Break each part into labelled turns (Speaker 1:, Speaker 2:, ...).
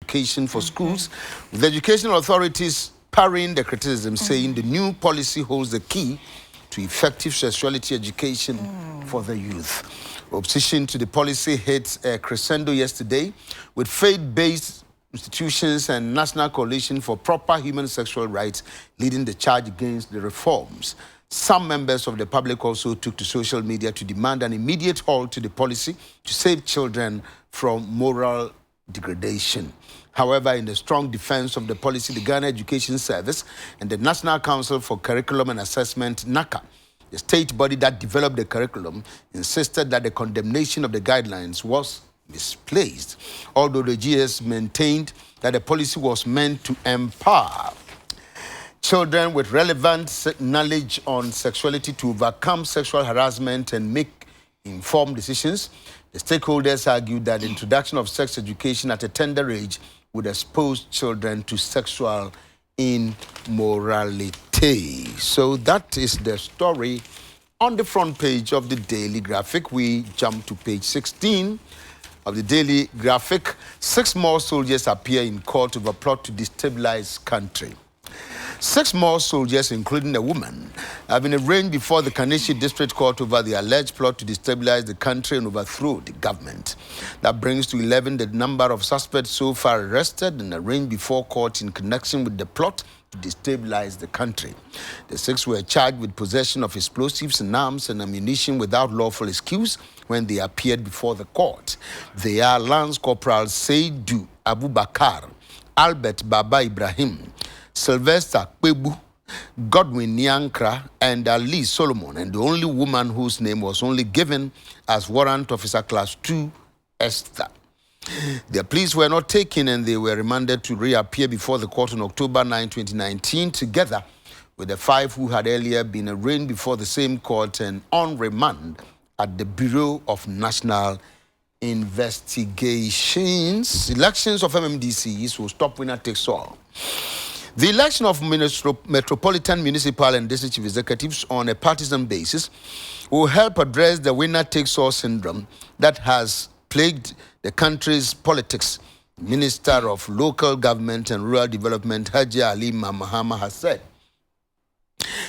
Speaker 1: education for schools, with educational authorities parrying the criticism, saying the new policy holds the key to effective sexuality education for the youth. Opposition to the policy hit a crescendo yesterday, with faith-based institutions and National Coalition for Proper Human Sexual Rights leading the charge against the reforms. Some members of the public also took to social media to demand an immediate halt to the policy to save children from moral degradation. However, in the strong defense of the policy, the Ghana Education Service and the National Council for Curriculum and Assessment, NACA, the state body that developed the curriculum, insisted that the condemnation of the guidelines was misplaced, although the GS maintained that the policy was meant to empower children with relevant knowledge on sexuality to overcome sexual harassment and make informed decisions. The stakeholders argued that the introduction of sex education at a tender age would expose children to sexual immorality. So that is the story on the front page of the Daily Graphic. We jump to page 16 of the Daily Graphic. 6 more soldiers appear in court over plot to destabilize country. 6 more soldiers, including a woman, have been arraigned before the Kaneshie District Court over the alleged plot to destabilize the country and overthrow the government. That brings to 11 the number of suspects so far arrested and arraigned before court in connection with the plot to destabilize the country. The 6 were charged with possession of explosives and arms and ammunition without lawful excuse when they appeared before the court. They are Lance Corporal Seydou Abubakar, Albert Baba Ibrahim, Sylvester Kwebu, Godwin Nyankra, and Ali Solomon, and the only woman whose name was only given as Warrant Officer Class 2, Esther. Their pleas were not taken and they were remanded to reappear before the court on October 9, 2019, together with the 5 who had earlier been arraigned before the same court and on remand at the Bureau of National Investigations. Elections of MMDCs will stop winner takes all. The election of metropolitan, municipal, and district chief executives on a partisan basis will help address the winner-takes-all syndrome that has plagued the country's politics. Minister of Local Government and Rural Development, Hajia Halima Mahama, has said.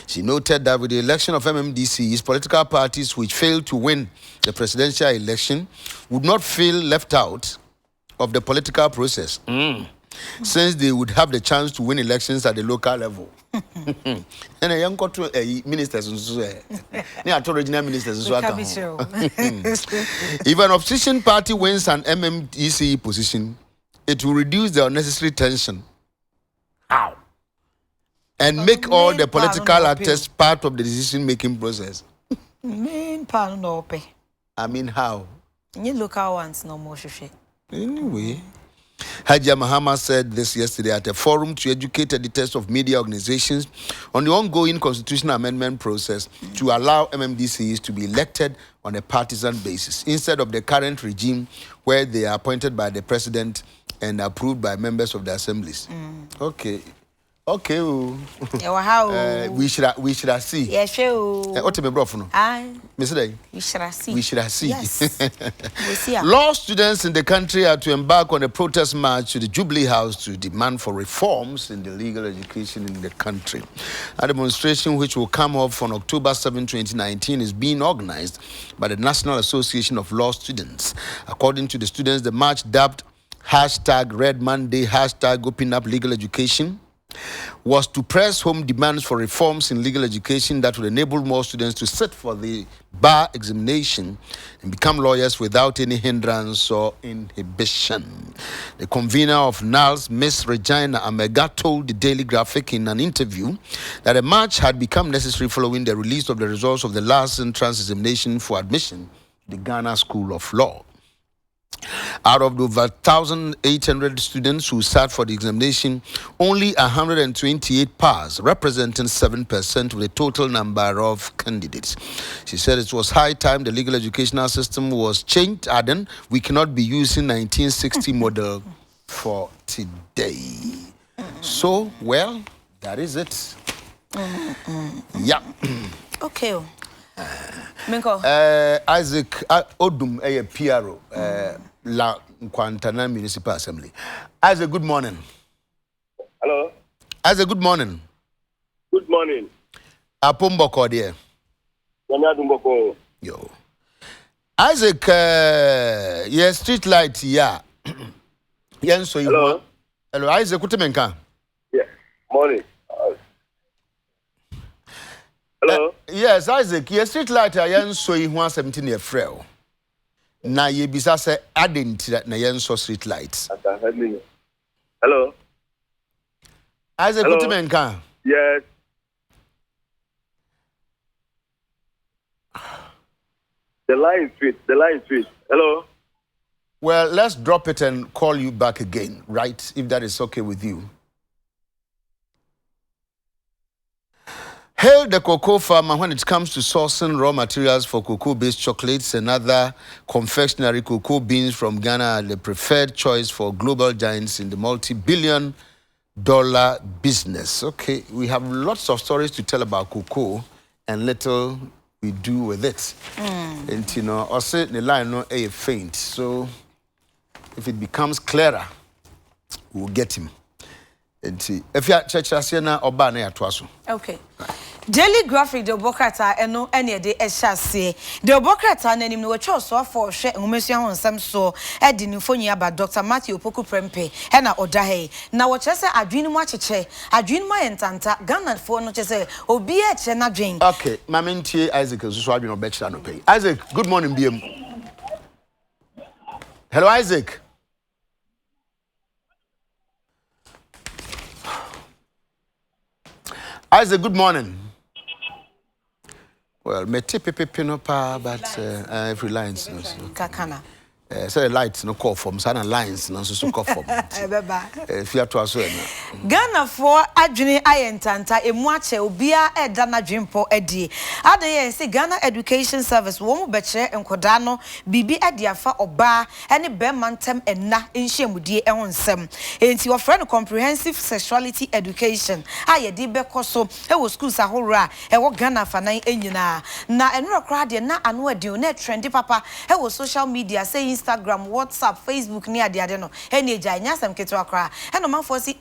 Speaker 1: She noted that with the election of MMDCs, political parties which failed to win the presidential election would not feel left out of the political process. Since they would have the chance to win elections at the local level. And a young ministers, original ministers. If an opposition party wins an MMDC position, it will reduce the unnecessary tension. How? And make all the political actors part of the decision-making process.
Speaker 2: I
Speaker 1: mean, how?
Speaker 2: You local ones no more.
Speaker 1: Anyway. Hajia Mahama said this yesterday at a forum to educate editors of media organizations on the ongoing constitutional amendment process to allow MMDCs to be elected on a partisan basis instead of the current regime where they are appointed by the president and approved by members of the assemblies. Okay. Okay. We should see.
Speaker 2: Yes,
Speaker 1: what to be brought for?
Speaker 2: We should see.
Speaker 1: We should see.
Speaker 2: Yes. We see.
Speaker 1: Law students in the country are to embark on a protest march to the Jubilee House to demand for reforms in the legal education in the country. A demonstration which will come off on October 7, 2019 is being organized by the National Association of Law Students. According to the students, the march dubbed #Red Monday, #Open Up Legal Education, was to press home demands for reforms in legal education that would enable more students to sit for the bar examination and become lawyers without any hindrance or inhibition. The convener of NALS, Miss Regina Amega, told the Daily Graphic in an interview that a march had become necessary following the release of the results of the last entrance examination for admission to the Ghana School of Law. Out of the over 1,800 students who sat for the examination, only 128 passed, representing 7% of the total number of candidates. She said it was high time the legal educational system was changed, adding, we cannot be using 1960 model for today. So, well, that is it. Yeah.
Speaker 2: Okay.
Speaker 1: Isaac Odum, a PRO. La Nkwantana Municipal Assembly. As a good morning.
Speaker 3: Hello.
Speaker 1: As a good morning.
Speaker 3: Good morning.
Speaker 1: Apumboko dear. Yo. Isaac, yes, street light, yeah. Yes, so you
Speaker 3: Hello.
Speaker 1: Hello, Isaac, what menka?
Speaker 3: Yeah. Morning. Hello.
Speaker 1: Yes, Isaac, yes, street light, I so you want 17 year frail. Na ye bisa se adent na yen so street lights.
Speaker 3: Hello.
Speaker 1: Isaac, what menka?
Speaker 3: Yes. The line is sweet. The line is sweet. Hello.
Speaker 1: Well, let's drop it and call you back again, right? If that is okay with you. Hail the cocoa farmer when it comes to sourcing raw materials for cocoa-based chocolates and other confectionery. Cocoa beans from Ghana are the preferred choice for global giants in the multi-billion-dollar business. Okay, we have lots of stories to tell about cocoa and little we do with it. And you know, also the line no a faint. So if it becomes clearer, we'll get him. And see if you are church asiana or bana ya twaso.
Speaker 2: Okay. Daily graphic the Bokrata eno any de eshase. The Bokrata nanim no cho so for hwe enwomesua honsam so e di nfoni aba Dr. Matthew Opoku Prempe e na oda he. Na wo chese adwenu mu acheche, adwenu mu yentanta Ghana fo no chese obi e che na dwen.
Speaker 1: Okay, mamintie Isaac so adwenu obechira no pay. Isaac, good morning BM. Hello Isaac. Isaac, good morning. Well, me tipi no pa, but every lines no.
Speaker 2: Kakana.
Speaker 1: Say lights no call from sana lines no so call from. If you are to aso na.
Speaker 2: Ghana for adwene ayentanta emu ache obia eda na dwempo edi. Adaye say Ghana Education Service wo mu bekere enkoda no bibi edi afa oba ene be mantem enna enhyiamudie ehon nsem. Enti wo frɛ no comprehensive sexuality education ayedi bekoso e wo schools ahora e wo Ghana fanan enyina. Na enro kra de na anu adi na trendy papa e wo social media say Instagram, WhatsApp, Facebook ni ade no. Eni eja nyasem ketwa kra. Eno manfo si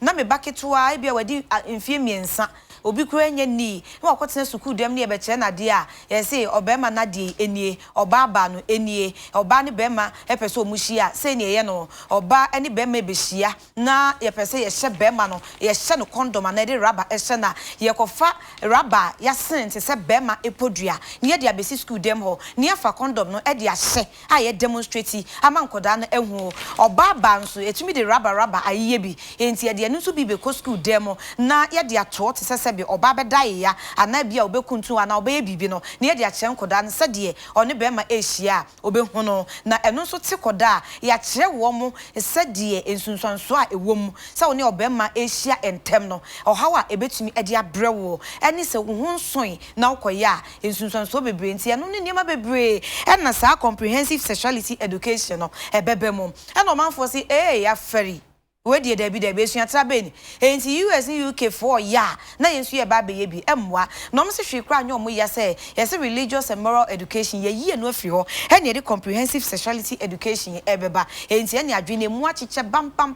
Speaker 2: na me baketwa e bia wadi mfie miensa. Obi kura nye ni na wakotene suku dem ne e be kire na de a ye say obema na de enie oba aba no enie oba ne bema e pese omuhia se ne ye no oba ene bema e be hia na ye pese ye hye bema no ye hye no condom na de rubber e hye na ye kofa rubber ya sent se bema e podua ne ye de abesi school dem ho ne afa condom no e de ahye a ye demonstrate ama nkoda no ehu oba aba nso etumi de rubber ayiye bi enti ye de no so bi be ko school dem na ye de ato te se be oba bedai ya anabia obekuntu ana obe bibi no ne ye de akye nkoda no se de one bema ehia obehu no na eno so te koda ya kire wo mo se de ensunsuanso a ewom se one obema ehia entem no ohawa ebetumi ede abrewo eni se wo nson na ukoya ensunsuanso bebre nti eno ne niam bebre ena sa comprehensive sexuality education no ebebem eno manfo si ya feri we dey there be esua trabeni enti US UK for ya na yensu ye ba be ye bi emwa no mse hwe kra anyo mo ya say yes religious and moral education ye yie no afiri ho ene dey comprehensive sexuality education ebeba enti ene adwene mu acheche bam pam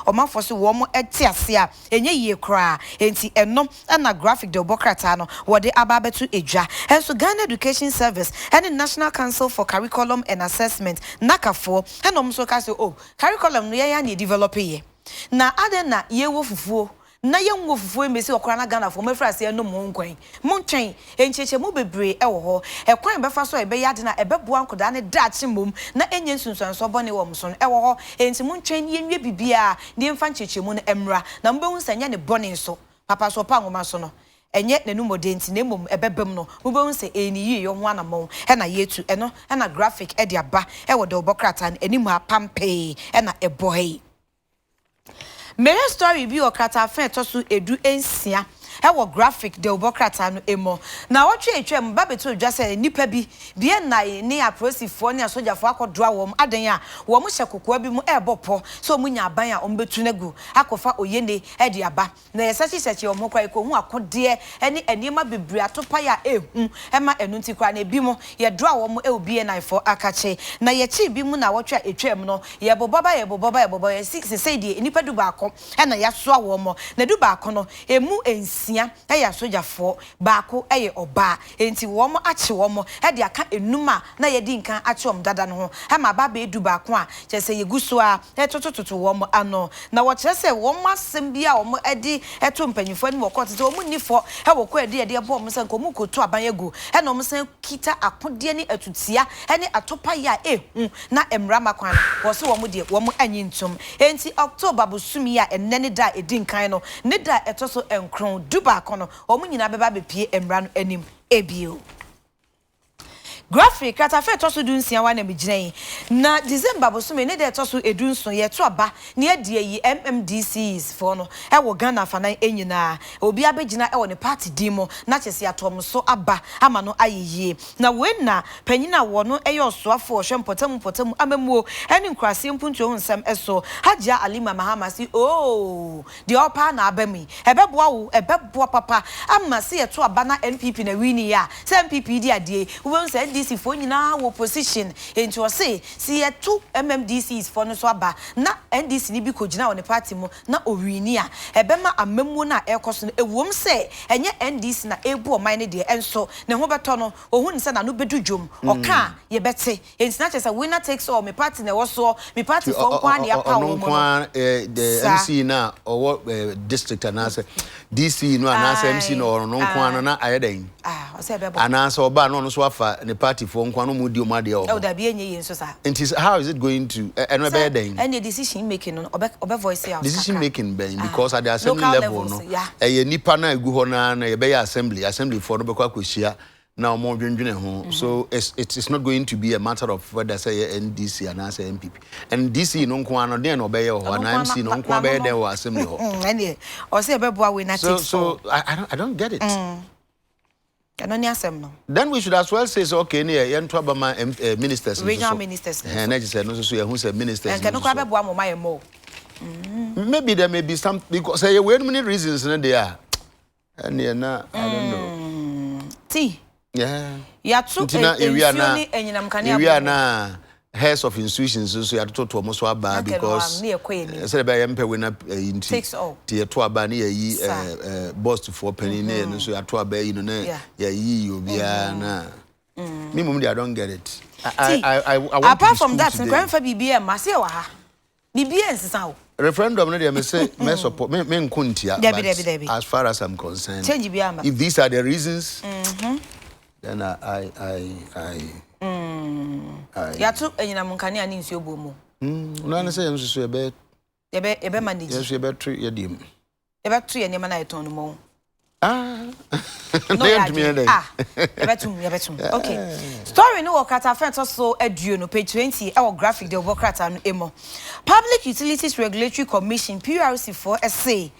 Speaker 2: o manfo so wo mo etiase a enye yie kra enti eno na graphic de obokrata no wo de ababetu edwa enso Ghana Education Service and National Council for Curriculum and Assessment nakafo enom so ka say curriculum no ye ya ne na adena ye wo fufuo na ye nwo fufuo emesi okra na Ghana fo mefrase eno mo nkwan mo ntwen encheche mo bebre e wo ho ekwan befa so ebe yade na ebeboa nkoda ne dachi mom na enye nsunsuanso bone wo mso e wo ho enti mo ntwen ye nwe bibia ne mfa ncheche mu no emra na mbehu sanya ne bone so papa so pa ngoma so no enye nenumodenti na emom ebebem no mbehu se eni yi yo ho anamon e na yetu eno e na graphic e de aba e wo de obokrata enimu apampe e na ebohei Mere story bi okata afen to so edu ensia wo graphic de obokrata no emo na wotwe etwam ba beto dwa se nipa bi bie na ne aprosifo ne asojafo akodoa wo adan a wo mo hye kokoa bi mu ebopo so munya aban a ombetu nagu akofa oyene e de aba na yesachi sechi omo kwa ko hu akode ene enema bebre atopa ya ehu ema enu nti kwa na bi mo ye doa wo mo e obi na ifo akache na ye chi bi mu na wotwa etwam no ye boboba ye 6 say die nipa du ba akọ e na ya soa wo mo na du ba akọ no emu ensia e ya sojafo ba akọ e ye oba enti wo mo ache wo mo e de aka enuma na ye di nkan ache om dada no ho e ma ba be du ba akọ a che se ye guso a e totototo wo mo ano na wo che se wo mo asem bia wo mo edi eto mpanyifo ni wo kọ te wo mo nifo e wo kọ edi ede bo mo se nko mo koto aban yegu e na mo se kita akode ni atutia e ni atopa ya na emra makwan wo se wo mo de wo mo anyi ntom enti October busumi ya enene da edi nkan no ne da etoso enkron duba kono wo mo nyina beba bepie emra no anim ebio graphic kata fe toso dunsia wa na megyina na December bosome ne de toso edunso ye to aba ne adie yi MMDCs for no e wo Ghana fanan enyina obi abegyina e wo ne party dimo na chese atom so aba ama no ayeye na wenna panyina wo no e yosoafo hwe mpotam amamuo eni nkrase mpuntu nsem eso Hajia Alima Mahama si de opa na abami ebeboa wo ebeboa papa ama se ye to aba na NPP na wini ya se NPP di adie wo se MMDC for nyina wo position enti o say si ye two MMDCs for no so aba na NDC ni bi ko gina won party mu na owini a ebema amammu na ekoso no ewom say enye NDC na ebu o man ne de enso ne ho beto no ohun se na no bedu dwom oka ye bete enti na chese winner takes all me party na wo so me party for kwa na ya pa wo mo
Speaker 1: the MC na or district anase DC no anase MC no no kwa na ayeden
Speaker 2: o say bebo
Speaker 1: anase oba no so afa ne party for nkwa no mudi o made o
Speaker 2: da bi enye yen so sa
Speaker 1: and how is it going to and be den
Speaker 2: and the decision making no obe voice out
Speaker 1: decision making ben because at the assembly level no e nipa na egu ho na ye be assembly for no be kwa kwhia na o mo dwendwene ho so it's not going to be a matter of whether say NDC and as MPP and DC no nkwa no den no be ye ho na MC no nkwa be den wo assembly ho
Speaker 2: and o say be boa we na take
Speaker 1: so I don't get it.
Speaker 3: Then
Speaker 1: we should as well say so okay near yentu abama ministers
Speaker 2: regional ministers
Speaker 1: na just say no so who say ministers
Speaker 2: and can no be boa mo
Speaker 1: maybe there may be some because say we many reasons in there and na I don't know
Speaker 2: ya tu area
Speaker 1: na heads of institutions so ya to almost aba because say be yempe we na tie to aba na yi boss for penny na so ya to aba yi no na ya yi obia na me mum I don't get it. I want
Speaker 2: apart from that grandfa BBM ma say wa ha BBM sisa o
Speaker 1: referendum no dey me say me support me nkuntia as far as I'm concerned if these are the reasons then
Speaker 2: ya tu enyina munkane ani nsuo bomu
Speaker 1: una na say nsuso
Speaker 2: ebe manage
Speaker 1: yes ebe tru ye dim
Speaker 2: ebe tu ye nema na eton no mo
Speaker 1: no
Speaker 2: ebe tu okay story no wakata fento so aduo no page 20 e graphic de obokrata no emo Public Utilities Regulatory Commission PURC for SA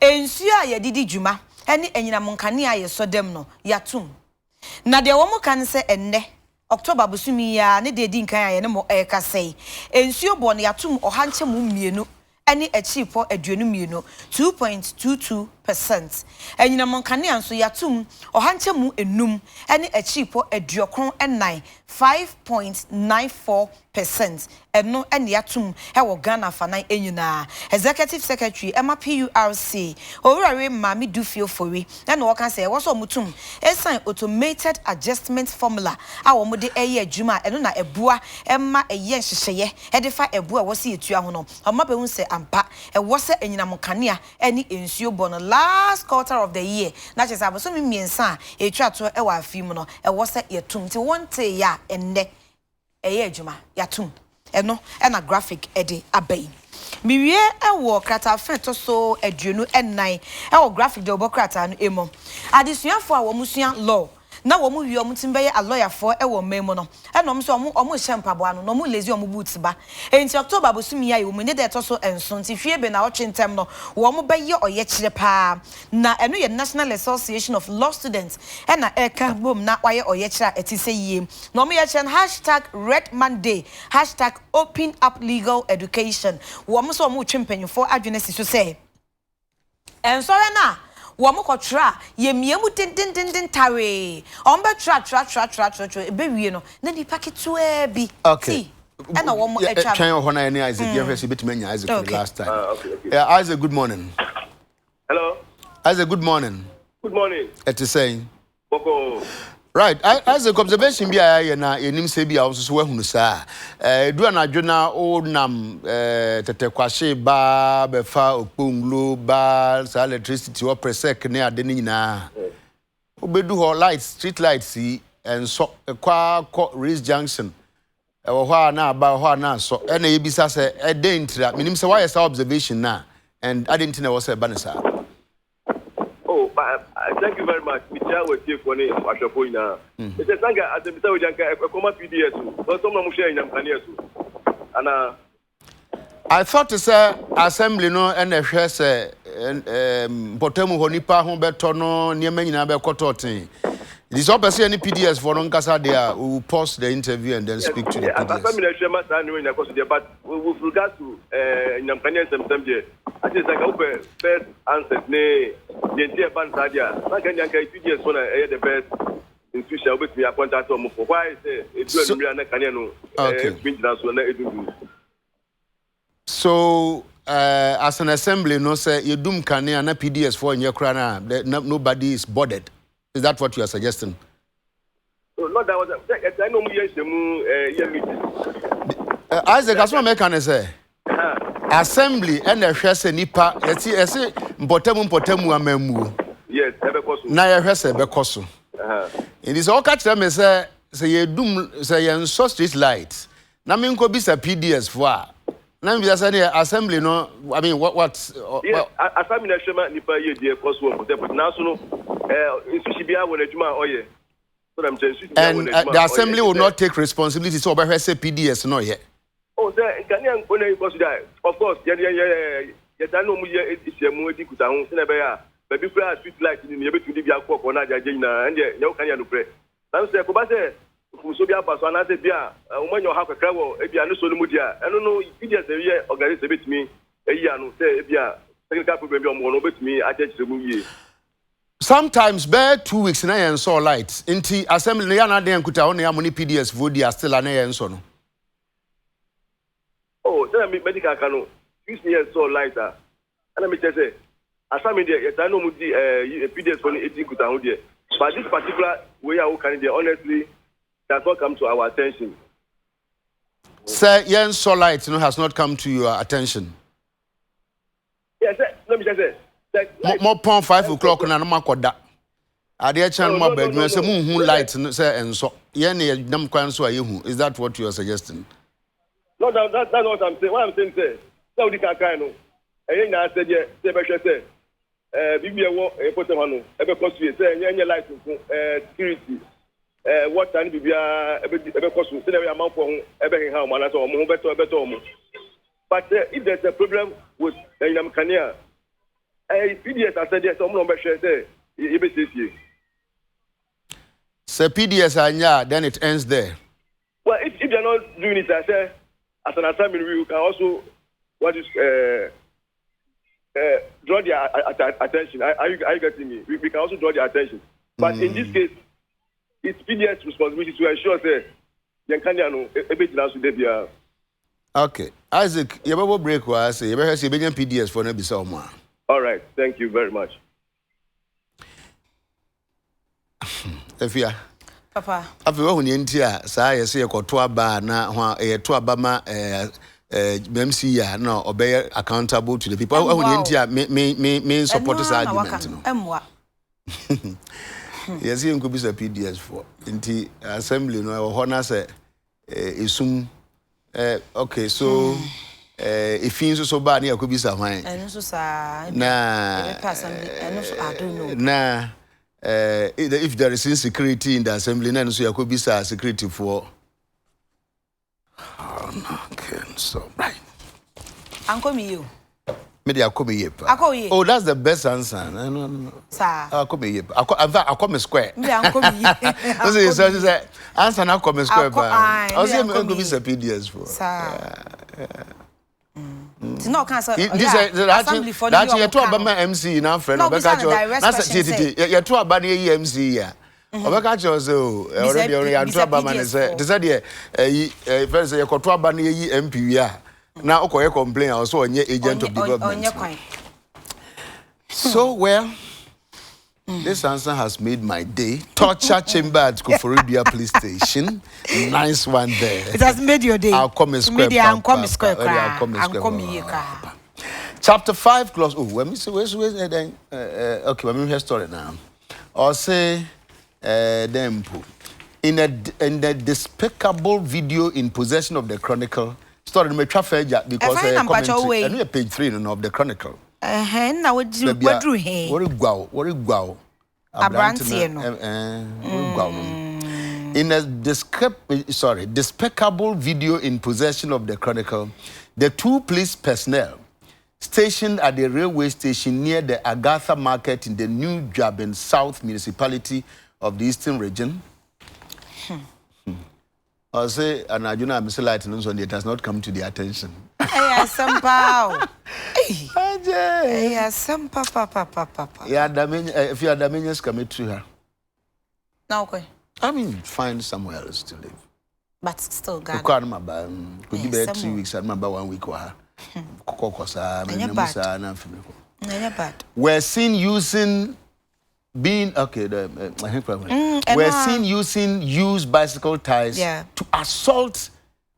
Speaker 2: ensuo a ye didi djuma ene enyina munkane a ye so dem no yatum na de wo mo kan se enne October busumi ya ne de di nkan ya ne mo ka sei ensuo bo ne yatum ohanche mu mienu ene achipo aduonu mienu 2.22%. Enyina monkane anso yatum ohanche mu enum ene achipo aduokron enan 5.94%. Eno ene yatum e wo Ghana fanan enyina Executive Secretary Emma PURC Owurare Mami Dufio Fori ene wo kan say wo so mutum esan automated adjustment formula a wo mo de eye adwuma eno na ebua emma eye nhyehyeye e de fa ebua wo se etua ho no amma be hu se ampa e wo se enyina monkane a ene ensuo bono last quarter of the year na chese aboso mi miensa etwa to e wa afim no e wo se yetum ti wonte ya enne eye adwuma yatum eno na graphic ede abai miwie ewo krata feto so aduonu enan ewo graphic de obokrata no emo adesuafo a wo musua law na wo mu wi omu timbe a lawyer for e wo memo no e no so omu shempa bo ano no mu lazy omu boot ba enti October bosumi ya wo mu ne de to so enso nti hwie be na wo twentem no wo mu be ye oye kire pa na eno ye National Association of Law Students e na e ka bom na waye oye kire etise yie no mu ye chen #Red Monday #Open Up Legal Education wo mu so mu twempanyfo adwene si so say enso na wo mo kotra ye miemu den tare on be tra e be wie no na di paketu e bi
Speaker 1: okay
Speaker 2: and wo mo etwa
Speaker 1: twan ho na any Isaac you first bit manya Isaac for the last time yeah Isaac good morning
Speaker 3: hello
Speaker 1: Isaac good morning it is saying
Speaker 3: boko
Speaker 1: right Isaac observation bi aye na enim se bi a so wahunu saa edu anadwona o nam tete kwahye ba be fa okponglo ba sa electricity o presec ne ade ni nyina obedu ho lights street lights si enso kwa Race Junction wo ho na ba ho na so e na yebisa se e de ntira minim se why sa observation na and I didn't know was a banisa.
Speaker 3: Thank you very much. Michelle was here for me. Washapoina. It's a sanga at the Mitawi Janka, a common PDS, but some of Musha in Amkaniasu.
Speaker 1: I thought to say assembly no and a share say Potemu Honipa Hombetono, near Menina Kototin. It is obviously any PDS for Nonkasa there who pause the interview and then speak to the PDS.
Speaker 3: But with regards to Namkanian sometimes, I just like open first answer, the entire band idea. I can PDS one the best institution with me appointed to for why it's
Speaker 1: so as an assembly, no say you doom can and PDS for in your crana, nobody is bothered. Is that what you are suggesting?
Speaker 3: No, not that was I know
Speaker 1: Isaac, as one can say. Assembly and the Hesse Nipa, let's see, Potemu amemu.
Speaker 3: Yes,
Speaker 1: na ye hwese bekoso it is all catch them say you doom say you so street lights na me nko bisa PDS for na me say the assembly no I mean what
Speaker 3: assembly na shema nipa ye die koso but now so no insu bia won adwuma oye so I'm saying
Speaker 1: and the assembly will not take responsibility so obehwese PDS no ye
Speaker 3: oh say Ghanaian only consider of course ye dan no mu ye isiemu edi kuta ho se na be ya baby fly street light ni ye betu di bia kokko na ajaje nyina ende ye kan ya no pre na se ko ba se so bia paso na se bia umanyo ha kwakra wo e bia no so no mu dia eno no PDS ye organize betimi eyi anu se e bia technical problem bi omo no betimi ajaje mu ye
Speaker 1: sometimes bare 2 weeks na yen so light inti assembly ya na den kuta ho na ya mo ni PDS vodia still na yen so no
Speaker 3: oh tell me medical kanu 6 years so lighter and me say assembly there you know mu di PDS for 80 kuta ho there but this particular way how can they honestly does not come to our attention
Speaker 1: sir yen so light no has not come to your attention
Speaker 3: yes sir let me just say
Speaker 1: more pon 5 o'clock na no makoda ade chan mo badwuma say mu light say enso ye na nam kwan so ayehu is that what you are suggesting
Speaker 3: no that's what I'm saying what I'm saying say so di kakai no eye na say dey say be hwe say bibia wo epotem hanu ebe kosu say nye light nko security water ni bibia ebe kosu say na amanfo ho ebe hen ha mo na so mo ho beto mo but if there's a problem with Nam Kania PDS I said yes so mo be hwe say ebe sesi
Speaker 1: say PDS anya then it ends there
Speaker 3: well if you're not doing it I say as an assembly we can also what is draw their attention. Are you getting me? We can also draw their attention. But in this case, it's PDS responsibility to ensure that you can know
Speaker 1: okay. Isaac, you have a break where I say you have a PDS for next summer.
Speaker 3: All right. Thank you very much.
Speaker 1: Efia.
Speaker 2: Papa.
Speaker 1: Afi wo huni ntia saa ye se yekoto aba na ho to aba ma MC ya na obey accountable to the people. Huni ntia me support this argument no.
Speaker 2: Emwa.
Speaker 1: Yes you could be a PDS for nti assembly no ho na say isum okay so if you so bad na could be some hwan.
Speaker 2: Eno so sa
Speaker 1: na
Speaker 2: assembly eno so I don't know.
Speaker 1: Na if there is insecurity in the assembly, then so you could be security for. Okay, so right.
Speaker 2: Uncle me you.
Speaker 1: Media come here. Oh, that's the best answer. No.
Speaker 2: Sir.
Speaker 1: Come here. I come square.
Speaker 2: Me uncle me.
Speaker 1: So say answer now come square. I say me go be PDS for.
Speaker 2: Sir. It's not cancer.
Speaker 1: That you to aba MC na friend obeka cho. Na say you to aba na MC ya. Obeka cho so already you to aba man say. They say there first say you to aba na MP ya. Now, okay, complain also on your agent of development. So, well, this answer has made my day. Torture chamber at Koforidua police station. Nice one there.
Speaker 2: It has made your day.
Speaker 1: I'll come square. Chapter 5, clause. Oh, let me see. Where's then? Okay, let me hear story now. Or say, them in a despicable video in possession of the Chronicle. Story me travel because commentary page 3 of the Chronicle.
Speaker 2: Na what do he?
Speaker 1: What go.
Speaker 2: Abrantie no.
Speaker 1: In a despicable video in possession of the Chronicle, the 2 police personnel stationed at the railway station near the Agatha Market in the New Jabin South municipality of the Eastern Region. I say, and I do not miss light and it has not come to the attention.
Speaker 2: Hey, somehow. Hey, some papa.
Speaker 1: Yeah, if you are Daminians, commit to her.
Speaker 2: No, okay.
Speaker 1: I mean, find somewhere else to live.
Speaker 2: But still, God.
Speaker 1: Could you be 2 weeks? I remember 1 week. We're seen using. We're seen using used bicycle tires to assault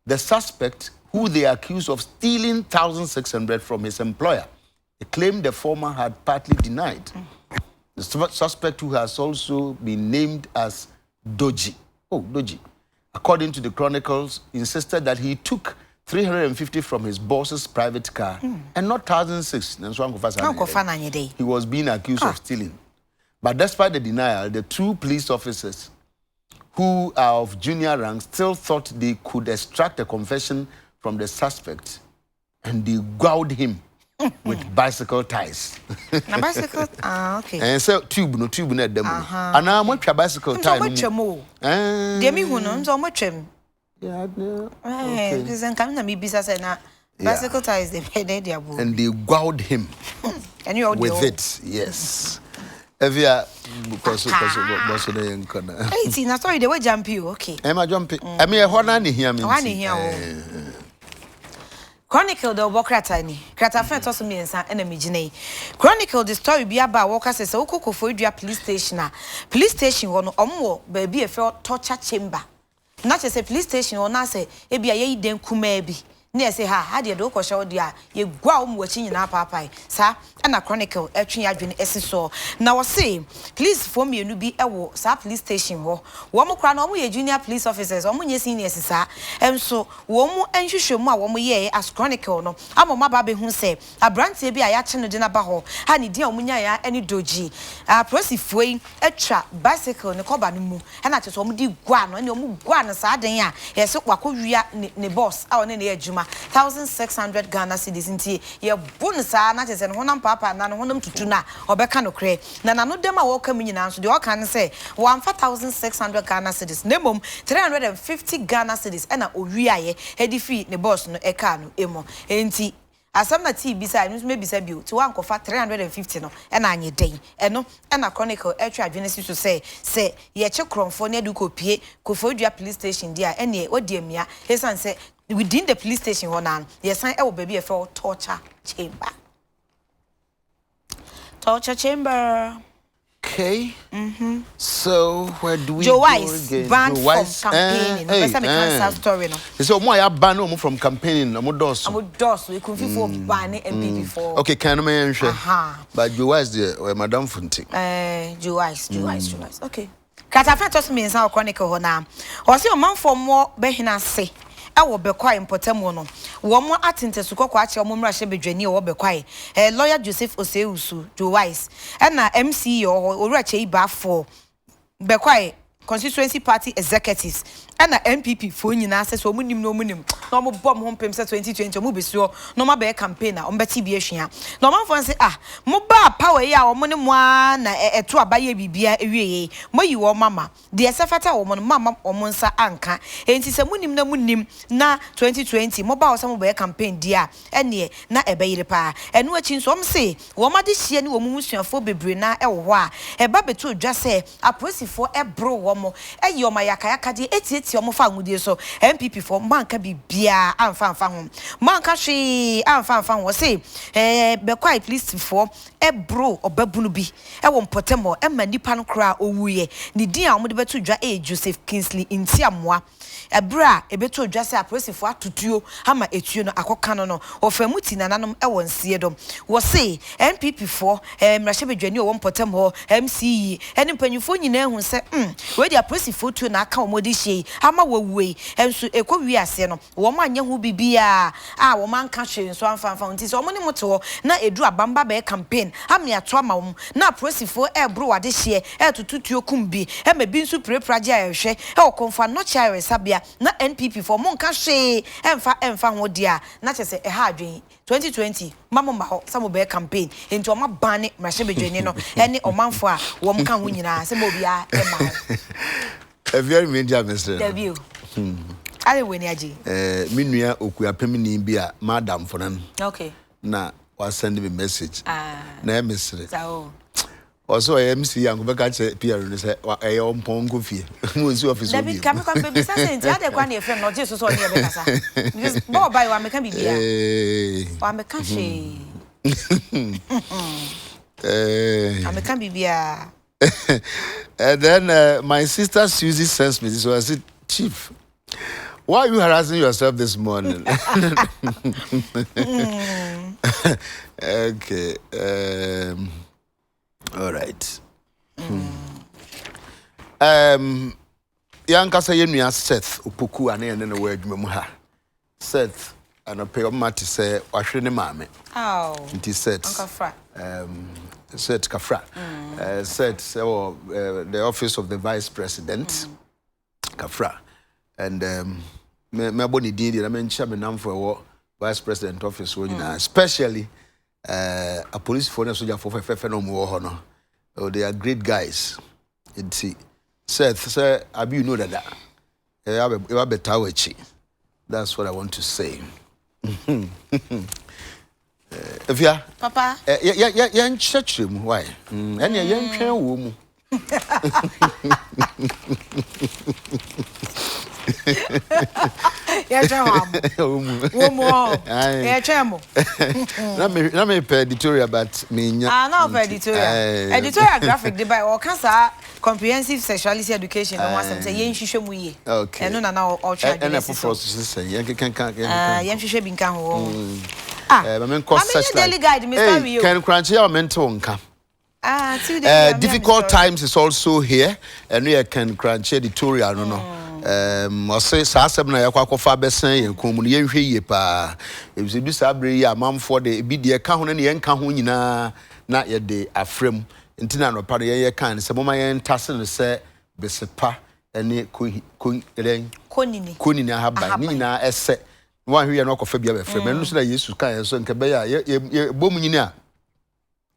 Speaker 1: the suspect who they accuse of stealing 1,600 from his employer. A claim the former had partly denied. The suspect, who has also been named as Doji, according to the Chronicles, insisted that he took 350 from his boss's private car and not 1,600. He was being accused of stealing. But despite the denial, the 2 police officers who are of junior rank still thought they could extract a confession from the suspect, and they gowed him with bicycle ties.
Speaker 2: Na bicycle? Okay.
Speaker 1: And so tube no demo. And I'm with your bicycle tie.
Speaker 2: Demi huno, so much him.
Speaker 1: Yeah, no.
Speaker 2: Okay. Because I'm coming to me business and bicycle ties they made their boo.
Speaker 1: And they gowed him
Speaker 2: and you
Speaker 1: with it, yes. Evia because
Speaker 2: Hey, see, now sorry, they were jump you, okay.
Speaker 1: Am I jumping? I mean, I want to hear me.
Speaker 2: Chronicle the Bokratani. Kratafen toss me and enemy Jine. Chronicle the story be about Walker says, Oko for your police station. Police station one or baby a fair torture chamber. Not as a police station or not say, it be a ye den kumebi. Near say, had your dog or show dear, ye go watching in our papa, sir, and a Chronicle, a tree adwin essential. Now I say, please form me a new be a war, sir, police station war. One more crown, only junior police officers, only seniors, sir, and so one more and you show more 1 year as Chronicle. No, I'm on my baby who say, a brand be a yacht in dinner baho, honey dear munya any doji, a prosive way, a trap, bicycle, and a cobanumu, and I just want to guan, and you guan, sardine, yes, so what could we ne boss, our near Juma. 1,600 Ghana cedis into your bonus, not as an honam papa, and none honum to tuna or becano cray. Nana no dema welcome in answer. The all can say 1,600 Ghana cedis, nemum 350 Ghana cedis, and a uriaye, heady feet, ne boss no ecano, emo, enti. As some tea beside maybe said you to 350 no, and I need day, and no, and a Chronicle extra Genesis to say, ye check for near Duco Pie, Koforidua police station, dear, and ye, what dear Mia, his son said. Within the police station, one yes, I will be a for torture chamber. Torture chamber.
Speaker 1: Okay. So where do we
Speaker 2: Joe
Speaker 1: go
Speaker 2: Wise
Speaker 1: again?
Speaker 2: banned from campaigning. Story no.
Speaker 1: So why I ban from campaigning? I'm
Speaker 2: we could feel for banning and before.
Speaker 1: Okay, can I mention? But Joe Wise the Madame Funti.
Speaker 2: Joe Wise. Okay. Katafen toss me in South Chronicle now. Or see a man for more behina say. wo bekwai mpotemo no wo mo atentese kokwa ache mo mra hye bedwani wo bekwai lawyer Joseph Oseusu Joe Wise na MC owura che ibafo bekwai constituency party executives and MPP for nyina se so munim no munim no mo bom ho pem se 2020 mo besuo no ma be campaign na ombeti bi ehwia no man fon se mo ba power ya wo mo ne mo na eto abaye bibia ewieye mo yi wo mama de esefata wo mo mama o mo nsa anka enti se munim na munim na 2020 mo ba wo se mo be campaign dia ene na ebeyire pa enu achi nso om se wo ma de hie ne wo mu musuafo bebre na ewo ho a eba beto odwa se aposifo ebro wo mo eyi o ma yakayaka de eti omo fa ngudie so MPP for manka bibia amfa ho manka hwe amfa ho say be quite pleased for ebro obabunu bi wo mpotemo ema nipa no kra owuye ni din a omo de beto dwa Joseph Kingsley Ntiamoa ebra ebeto dwa se aposifo atutuo ama etuo no akoka no ofamuti nananom wo nsie dom wo say MPP for mrahye bedwani wo mpotemo MCE eni mpanyufo nyina hu se we dia aposifo tuo na aka omodi hye ama wawuei enso ekɔwi ase no wo ma anya hu bibia wo man ka hwe nso amfa nti so mo ne moto na edu abamba be campaign ame ato ama wo na prosifo ebro wade hye etututuo kumbi ema bi nso prepraje ayehwe konfa no chaire sabia na NPP for mo nka hwe emfa ho dia na kyese ha adwen 2020 mamo ma ho samo be campaign enti o ma bane mrahye bedwani no ene omanfo a wo mka ho nyina se mo bia ema
Speaker 1: A very media Mr.
Speaker 2: Debut. I win aji.
Speaker 1: Minua okuya pemini bia madam for nan.
Speaker 2: Okay.
Speaker 1: Na was sending me message. Na Mr.
Speaker 2: So.
Speaker 1: Also MC yangu beka che Pierre ni say e o mpongo fie. Mo nsi office obi.
Speaker 2: David kam kam be say enti ade kwa na e friend no je so so ne be kasa. Because bo buy wa meka bibia. Wa meka she. Ameka bibia.
Speaker 1: And then my sister Susie sends me this. So I said, Chief, why are you harassing yourself this morning? Okay. All right. Young Kasa Yemia Seth Upuku and then the word Memuha. Seth and a pay of Matty say, Washini Mame.
Speaker 2: Oh.
Speaker 1: It is Seth. Said Kafra, said the office of the vice president, Kafra, and me boni did I mention me for vice president office, especially a police phone soldier for no more. Oh, they are great guys. It's Seth, I you know that you have a tower. That's what I want to say. If ya
Speaker 2: Papa
Speaker 1: ya church mu why ene ya ntwen wo mu
Speaker 2: ya twa wo mu ya twa mu
Speaker 1: na me pe editorial but me nya
Speaker 2: na pe editorial graphic dey by o cancer comprehensive sexuality education no wasem say yen hwehwe mu ye eno na o twa
Speaker 1: ene for say yen kan
Speaker 2: yen hwehwe bi nkan ho
Speaker 1: daily
Speaker 2: guide, Mr. Rio.
Speaker 1: Can crunch your mental income. Difficult times is also here, and we can crunch editorial. No, I say, Sassabna Yakwa Besen, and Comunion Yepa. If you do Sabri, a mum for the BD account and the Encahunina, not yet the Afrim, and Tinano Paria can, some of my aunt Tassin say, Besepa, and Kunina Haba, Nina, Esse. One who are not of Fabia, friend, so that Jesus can so Cabaya, Bomina.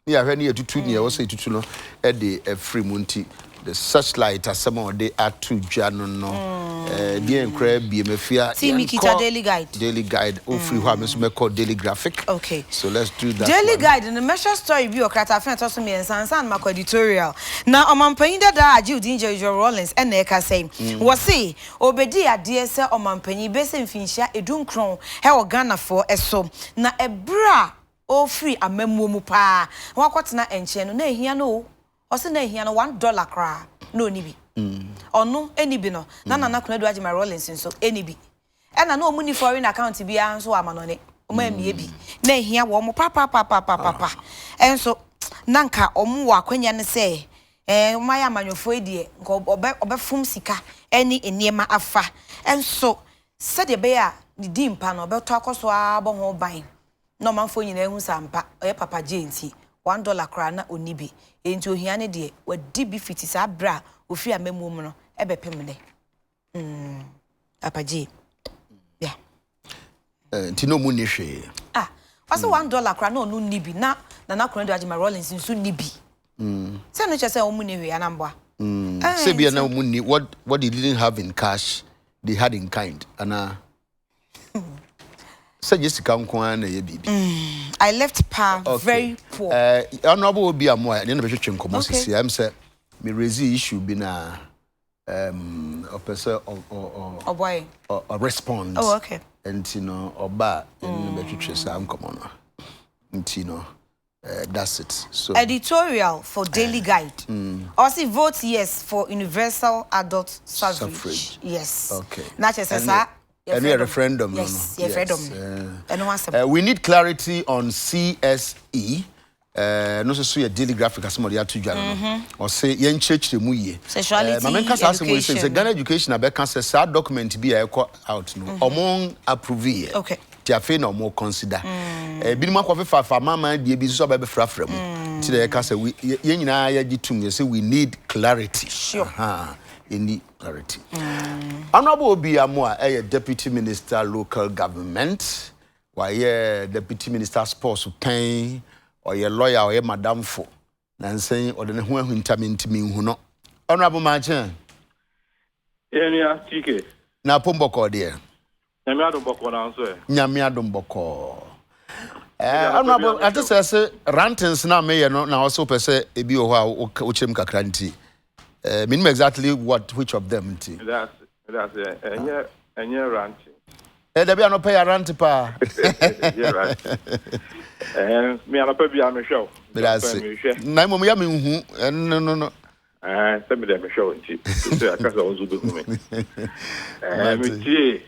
Speaker 1: Yeah, when you to me, I was say to know at the free munti, the searchlight as some of the are to Jano, dear crab, be a fear.
Speaker 2: See me, Kita daily guide.
Speaker 1: Daily guide, oh, free harmless called daily graphic.
Speaker 2: Okay,
Speaker 1: so let's do that.
Speaker 2: Daily guide and the measure story view of Crata Fentos me and San Marco editorial. Now, on Painda da, Jude Danger Rollins and Neka say, was say, Obedia, dear sir, on Mampany, Basin Fincher, a doom crown, how Ghana for a so. Na a bra. Oh, free a memomu pa. What's not enchant? No, here no. Or send here no $1 cra. No, nibi. Or no, any bino. Nana could do my rollings so any be. And I know money for in account to be so I'm on it. Maybe. Nay, here, one papa. And so, Nanka or mua when you say, my man, your dear, go obe fum sika, any in near my affa. And so, said the bear, the dim panel, but talk us wabo ho buying. No man for you know, Sampa, or Papa James, $1 crana or nibi. Into Hiane dear, what did be fit is a bra, who fear me woman, ebe pemene. Papa J. Yeah.
Speaker 1: Tino Munishi.
Speaker 2: Ah, what's $1 crana no nibi, na Crandall Jim Rollins in soon nibi. Send me just a money and number.
Speaker 1: Say, no money, what they didn't have in cash, they had in kind. And so just to come
Speaker 2: I left Pa very poor.
Speaker 1: Honorable will be a more than a vegetarian commotion. I'm saying, me raise the issue been a person or response.
Speaker 2: Oh, okay.
Speaker 1: And you know, or bad in the vegetarian common. And you know, that's it. So
Speaker 2: editorial for Daily Guide. Also vote yes for universal adult suffrage. Yes.
Speaker 1: Okay.
Speaker 2: Not just as
Speaker 1: and a referendum.
Speaker 2: Yes, referendum.
Speaker 1: We need clarity on CSE. No so a daily graphic as somebody to join. Or say yen church the muye.
Speaker 2: Sexuality.
Speaker 1: Education. Ghana education abeka say sad document be out no. Among approve.
Speaker 2: Okay.
Speaker 1: Tiafe no more consider. Binuma kwa fa mama die bi so ba be frafra mu. Ti dey ka say we yen nyina ya gitum say we need clarity.
Speaker 2: Sure.
Speaker 1: Any clarity. Honorable Obiamoa, a deputy minister local government, why deputy minister sports pain, or a lawyer or a madam for, and saying or the who interment me who no. Honorable Martin.
Speaker 4: Yeah, TK.
Speaker 1: Na Pumboko dear.
Speaker 4: Nyamia
Speaker 1: Dumboko. Honorable, I just say rantings now may no now also per se a bio uchim kakranti. Meaning exactly which of them?
Speaker 4: That's it. And you're ranting.
Speaker 1: There be no pay a rant pa.
Speaker 4: Yeah, right. Me and Pebby am a show.
Speaker 1: That's it. Name me am no.
Speaker 4: Send me them a show. So I can't also do me.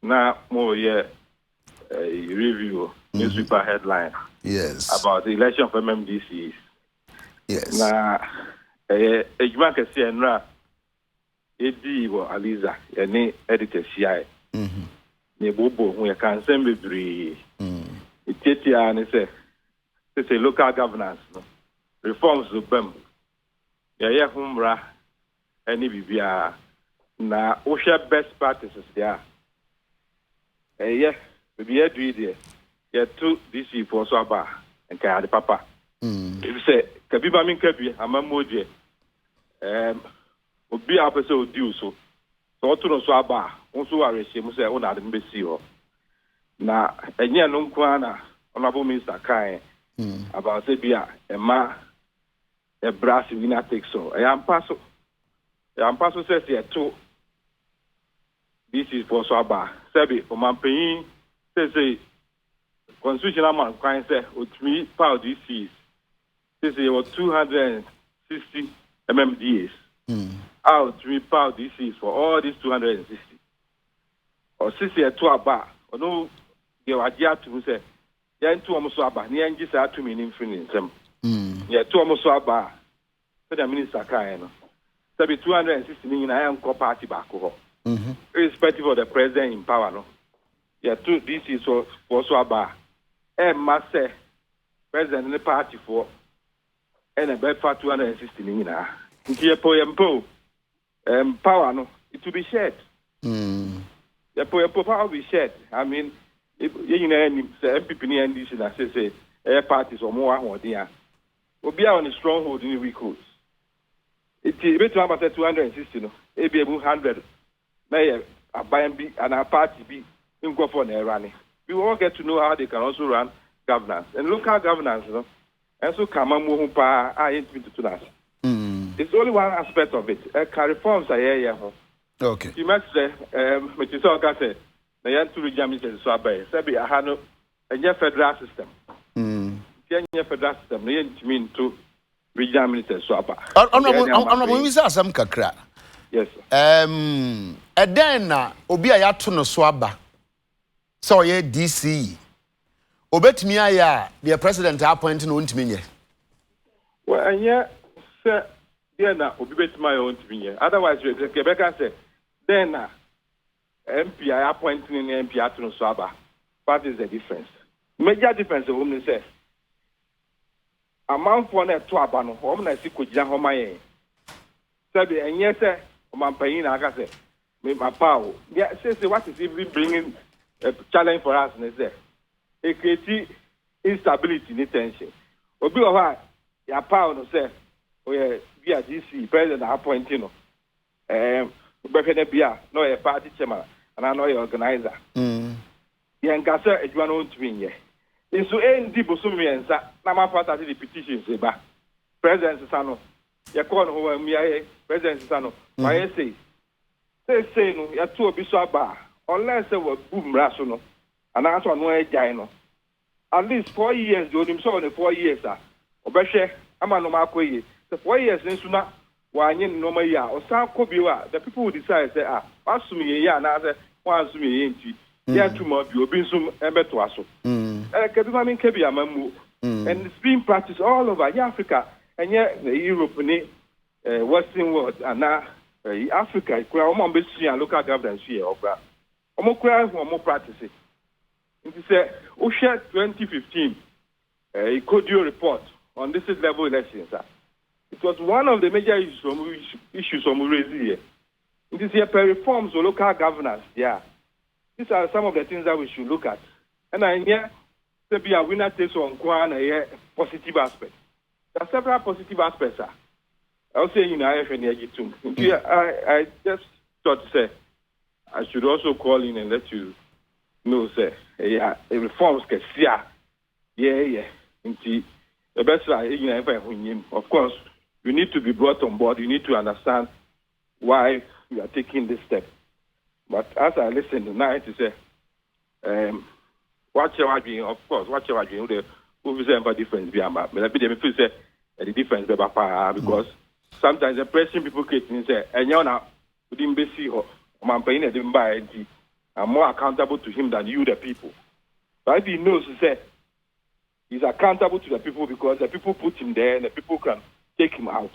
Speaker 4: Now more review newspaper headline.
Speaker 1: Yes.
Speaker 4: About the election of MMDCs.
Speaker 1: Yes.
Speaker 4: Now. Ejuma kesi enra edi wo Aliza ene editor CI ne bobo hu ya kan sem bebre itetia ne say local governance no reforms do bam ya humra ene bibia na wo share best practices there bibia do it ya to DC for so aba enka de papa if say kabiba min kabi amamoje obi apese odi so otu no so aba nso waresie mu se o na de mbesi ho na enye no nko na honorable minister kan about say bia ema e brass winner take so e am paso say to this is for so aba sebi o man pay say constitutional man kan say otumi power this is 260 MMDAs. Out to power this is for all these 260. Or 60 to about, or no, you are yet to say, Yan to almost about, Yan just had to mean infinite. Yeah, to almost about, said the minister Kaino. So be 260 million I am party back over. Irrespective of the president in power, no. Yeah, this is for so about. Must say, president in the party for. And about 260 million. Here power no, it will be shared. The power will be shared. I mean, if you know any MPP and this and say air parties or more or there will be on a stronghold in the recruits. It is about 260 no, it be 100. May a buy and be and a party be in go for running. We all get to know how they can also run governance and local governance, you know. And so it's only one aspect of it. Reforms are here.
Speaker 1: Okay.
Speaker 4: You must say, which is all I said, the young two regions is so bad. Sabi, I had a federal system. Federal system, the mean to region ministers so bad.
Speaker 1: I'm some kakra.
Speaker 4: Yes.
Speaker 1: And then, Obia Yatuno Swaba. So, yeah, DC. Obet me the president appointing on to me.
Speaker 4: Well, and yet, sir, yeah, now, Obet my own to me. Otherwise, Quebec said, then, MP I appointing in MP atun so aba. What is the difference? Major difference of women say. A man for na to aba no, hom na si kogina homa yen. Sabi enye say o man payin na aka say me my power. Yeah, say what is even bringing a challenge for us is there. It creates instability and tension. Obi o ha ya power no say o ye via DC president appointing no. Obefene bia no ye party chairman and I know your organizer. Yen gasa edwa no ntwin ye. Nso endi bosumi ensa na ma fata the petitions eba. President Sano ye call no ho mi aye President Sano why say no ya to obi so aba unless we boom raso no and answer no ejai no at least 4 years do him so on 4 years obehwe ama no makoye the 4 years nso na wanye no ma ya o san ko biwa the people will decide say asumi ye ya na say wan asumi ye nti ya tuma bi obi nso ebeto aso kebi ma min kebi amamu and it's being practiced all over Africa and Europe ni Western world and Africa kura o mo be sua local governance here okra o mo kura o mo practice it say o share 2015 Kodio report on this level elections it was one of the major issues on raising here. It is here per reforms or local governance. Yeah, these are some of the things that we should look at. And I hear to be a winner takes on one a positive aspect. There are several positive aspects. I'll say in I just thought to say I should also call in and let you know say reforms can see yeah. The best of course. You need to be brought on board. You need to understand why you are taking this step. But as I listen tonight, to say, watch your arguing, of course, watch your arguing. Who say about difference? But I feel say the difference because sometimes the pressing people create say, and you know, we didn't be see her. Man paying a didn't buy it. I'm more accountable to him than you, the people. But if he knows, to say, he's accountable to the people because the people put him there, and the people can take him out.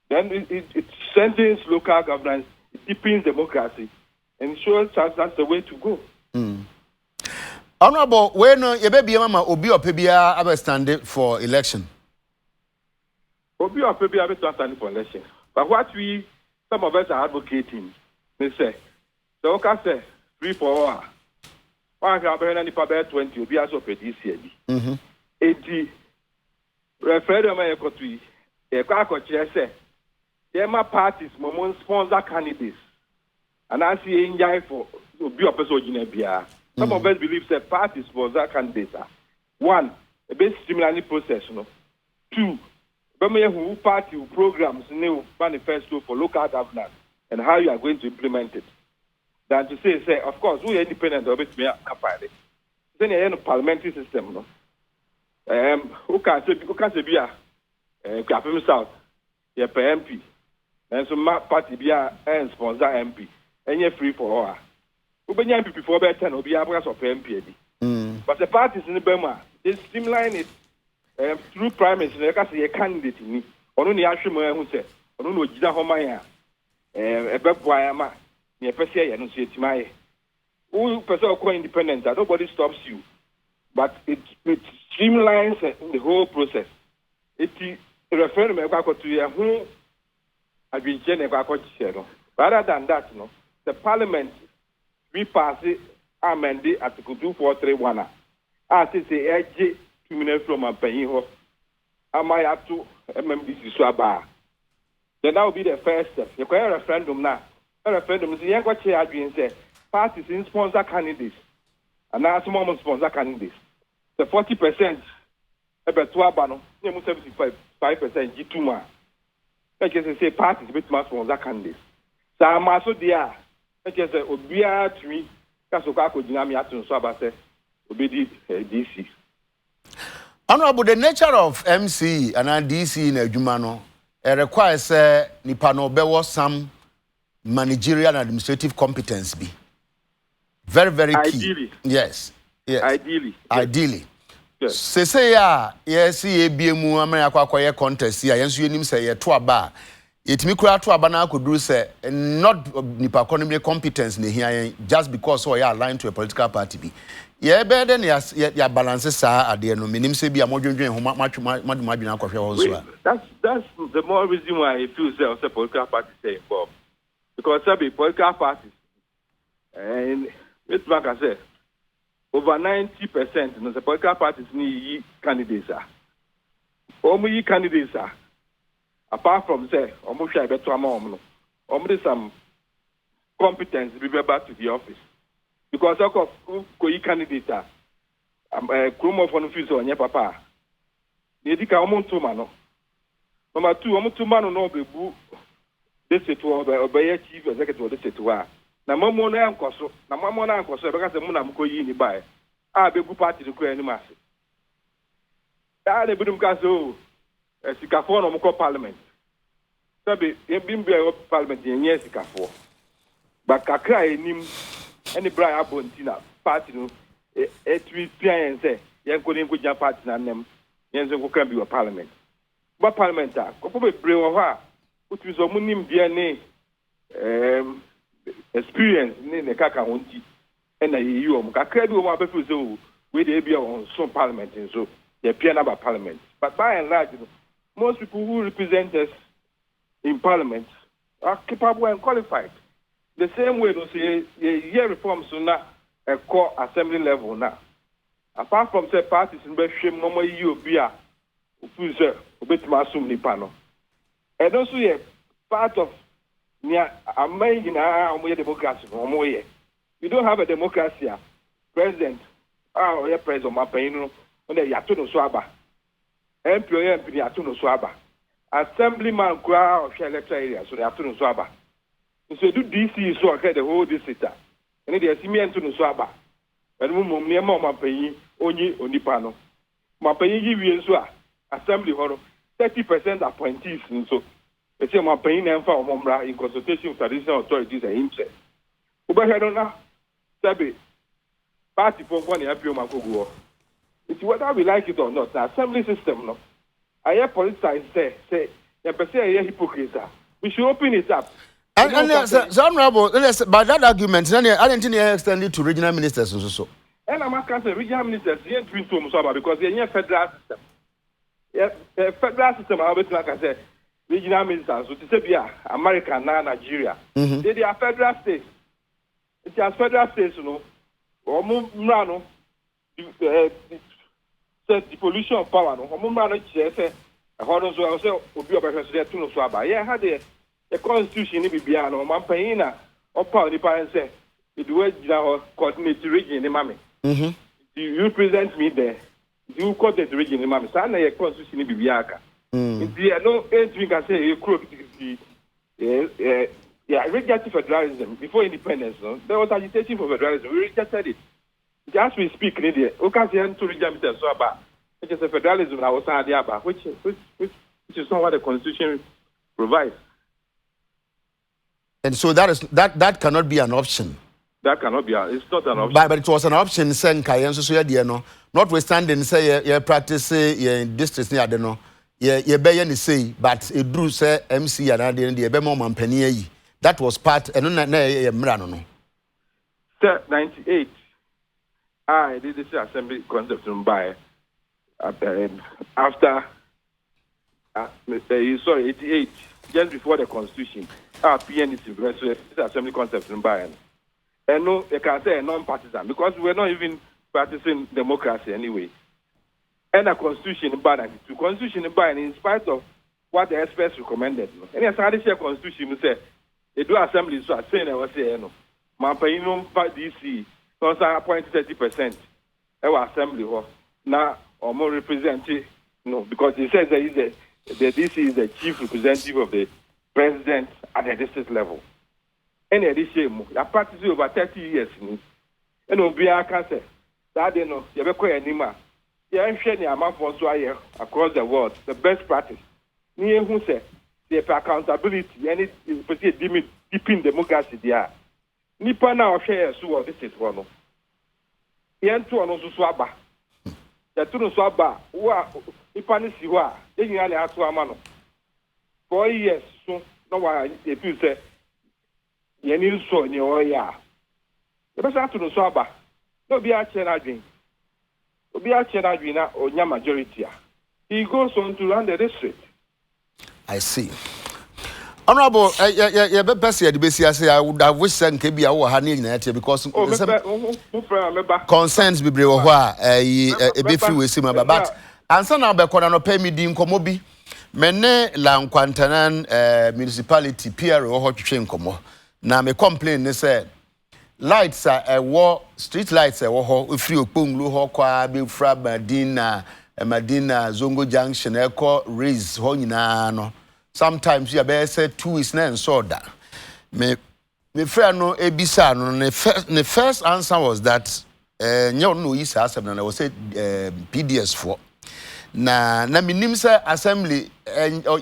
Speaker 4: Then it strengthens local governance, it deepens democracy, and shows us that's the way to go.
Speaker 1: Honorable, when you baby mama obi or pebia abe stand for election.
Speaker 4: Obi or pebia abe stand for election. But what some of us are advocating, they say, so okay say 3 for 1. One can be any for 20 obi aso pe this year. 80 referendum e kotui. There parties, sponsor candidates, and I see enjoy for be a person. Some of us believe that parties sponsor candidates. 1, a bit similarly process. 2, who party programs new manifesto for local governance and how you are going to implement it. Than to say, of course, we are independent of it. Then you have a parliamentary system. Who can say be a Captain South, your MP, and some party be a sponsor MP, and you're free for all. Who be MP before 10 will be able to MP. But the parties in the Burma, they streamline it through primaries, and they can say a candidate in me. Only Ashimo who said, I don't know, Jida Homaya, a Bebwayama, near Persia, and say to my who person are independent, that nobody stops you. But it streamlines the whole process. It referendum to who have been general. Rather than that, the parliament we pass it amended Article 2431. As it say, 2 minutes from a paying am I up to MMDC Swaba? Then that will be the first step. You can referendum now. A referendum is the young what you say parties in sponsor candidates and now some sponsor candidates. The 40%. About 12, 75% G2. Like I say, parties with mass sponsor candidates. So I'm also there. Like I say, Obia to me, that's what I could deny at Sabase, Obedi DC.
Speaker 1: Honorable, the nature of MC and DC in a Jumano requires Nipano Bewo some managerial and administrative competence be. Very, very key.
Speaker 4: Ideally.
Speaker 1: Yes. Ideally.
Speaker 4: Yes.
Speaker 1: Say yes, BMU America contest here. Yes, you say to aba. it me kura to abana could do say not nipa economic competence ne here just because so you are aligned to a political party be. Yeah, better than ya balance sa ade no minim se bi amodwendwen ho madwena akwohwe wo so.
Speaker 4: That's the more reason why I feel say political parties say involved. Because some political parties and it's like I say over 90% of the political parties need candidates are. Only candidates are. Apart from say, almost I bet to some competence to be back to the office. Because of candidates are Chrome of one fuse on your papa. Yedika almost 2 man. Number 2, almost 2 man no be boo. This is to obey chief executive of the city. Na mama na nkoso because the muna mko yi ni buy. Be good party to create any mass. That they bedum kaso sikafo no mko parliament. Sabe bimbe parliament yenye sikafo. But kakra enim any bra abontina party no etwi pian say yen ko nko ja party na nem yen so ko kan bi parliament. But parliament a ko be bre wo ha utwi so munim bia ne experience ne kaka honti na yi o kakra bi o ma be so we dey be on some parliament and so they appear about parliament. But by and large, most people who represent us in parliament are capable and qualified. The same way, say, year reforms now a core assembly level now. Apart from say parties in Besham, no more you be a bit masum nipano. And also, part of near a main democracy. You don't have a democracy, president. Your president, my pain. When they yatuno swaba, employer MP yatuno swaba, assemblyman crowd of electoral area, so they yatuno swaba. So do DC so okay the whole district, and they see me yatuno swaba. And mum near my paying only onipano. My paying give you so assembly horror 30% appointees, and so they say my paying and for Mombra in consultation with traditional authorities and himself. Ubahedona, Sabi, party for one happy Makogo. It's whether we like it or not. The assembly system, no. I hear politicians say, hypocrites. We should open it up.
Speaker 1: And honorable, by that argument, I didn't think extend it to regional ministers also.
Speaker 4: And I'm asking regional ministers, they ain't twin to Musaba because they're federal system. Yeah, federal system, I always like I said, regional ministers, so to say, America and Nigeria. They are federal states. It's a federal states, you know, or Murano. The pollution of power, no, Homumano say, a horror so I say, Obi Obafemi to no swaba. Yeah, had a constitution in Bibiano, Mampaina, or power the parents say, it was coordinate the region in the mammy. You present me there, you coordinate the region in the mammy. Sana a constitution in Bibiaka. There no anything can say, you crook, rejected federalism before independence. No? There was agitation for federalism. We rejected it. Just we speak, Lydia. Occasion to reject so about which is a federalism I was about, which is not what the Constitution provides.
Speaker 1: And so that cannot be an option.
Speaker 4: That cannot be. It's not an option.
Speaker 1: But it was an option. Saying Kayen so no. Notwithstanding, say you practice in districts near the no. You be any say, but it drew say MC and the be more mampany. That was part. And no.
Speaker 4: Sir, 98. I did this assembly concept by after 88, just before the constitution. PNC this assembly concept by and no, they can say non-partisan because we're not even practicing democracy anyway. And a constitution by 92 constitution by in spite of what the experts recommended. And as I share constitution, we say they do assembly so I say I was saying no, Mampayino DC. So I appoint 30% our assembly now or more representative, no, because it says that this is the chief representative of the president at the district level. And this shame, I practice over 30 years, and will be a cancer. That they know, you have a anima. You are sharing a month for across the world, the best practice. Near who say, the accountability, and it's deep democracy there. Nipa na share so this is one. Yen to no so swaba. Ya to no swaba, wa nipa ni siwa, e yin ale ato ama no. 4 years so no why if you say you so in your ya. The best to no so aba. No be a chenadwin. No be a chenadwin or nya majority. He goes on to run the district.
Speaker 1: I see. Honorable, I would have wished that be our honey because concerns be brave a bit free with Simba. But answer now, Becona no pay me dim komobi. Mene la Quantanan municipality, Pierre or hot chain como. Now, me complain, they said lights are a war, street lights are war, if you pung luho qua, be frab Madina, Zongo Junction, Echo, Riz, Honina. Sometimes you better say 2 weeks and so that. Me friend no ebisa no the first answer was that no is assembly and I was say PDS for. Na minim say assembly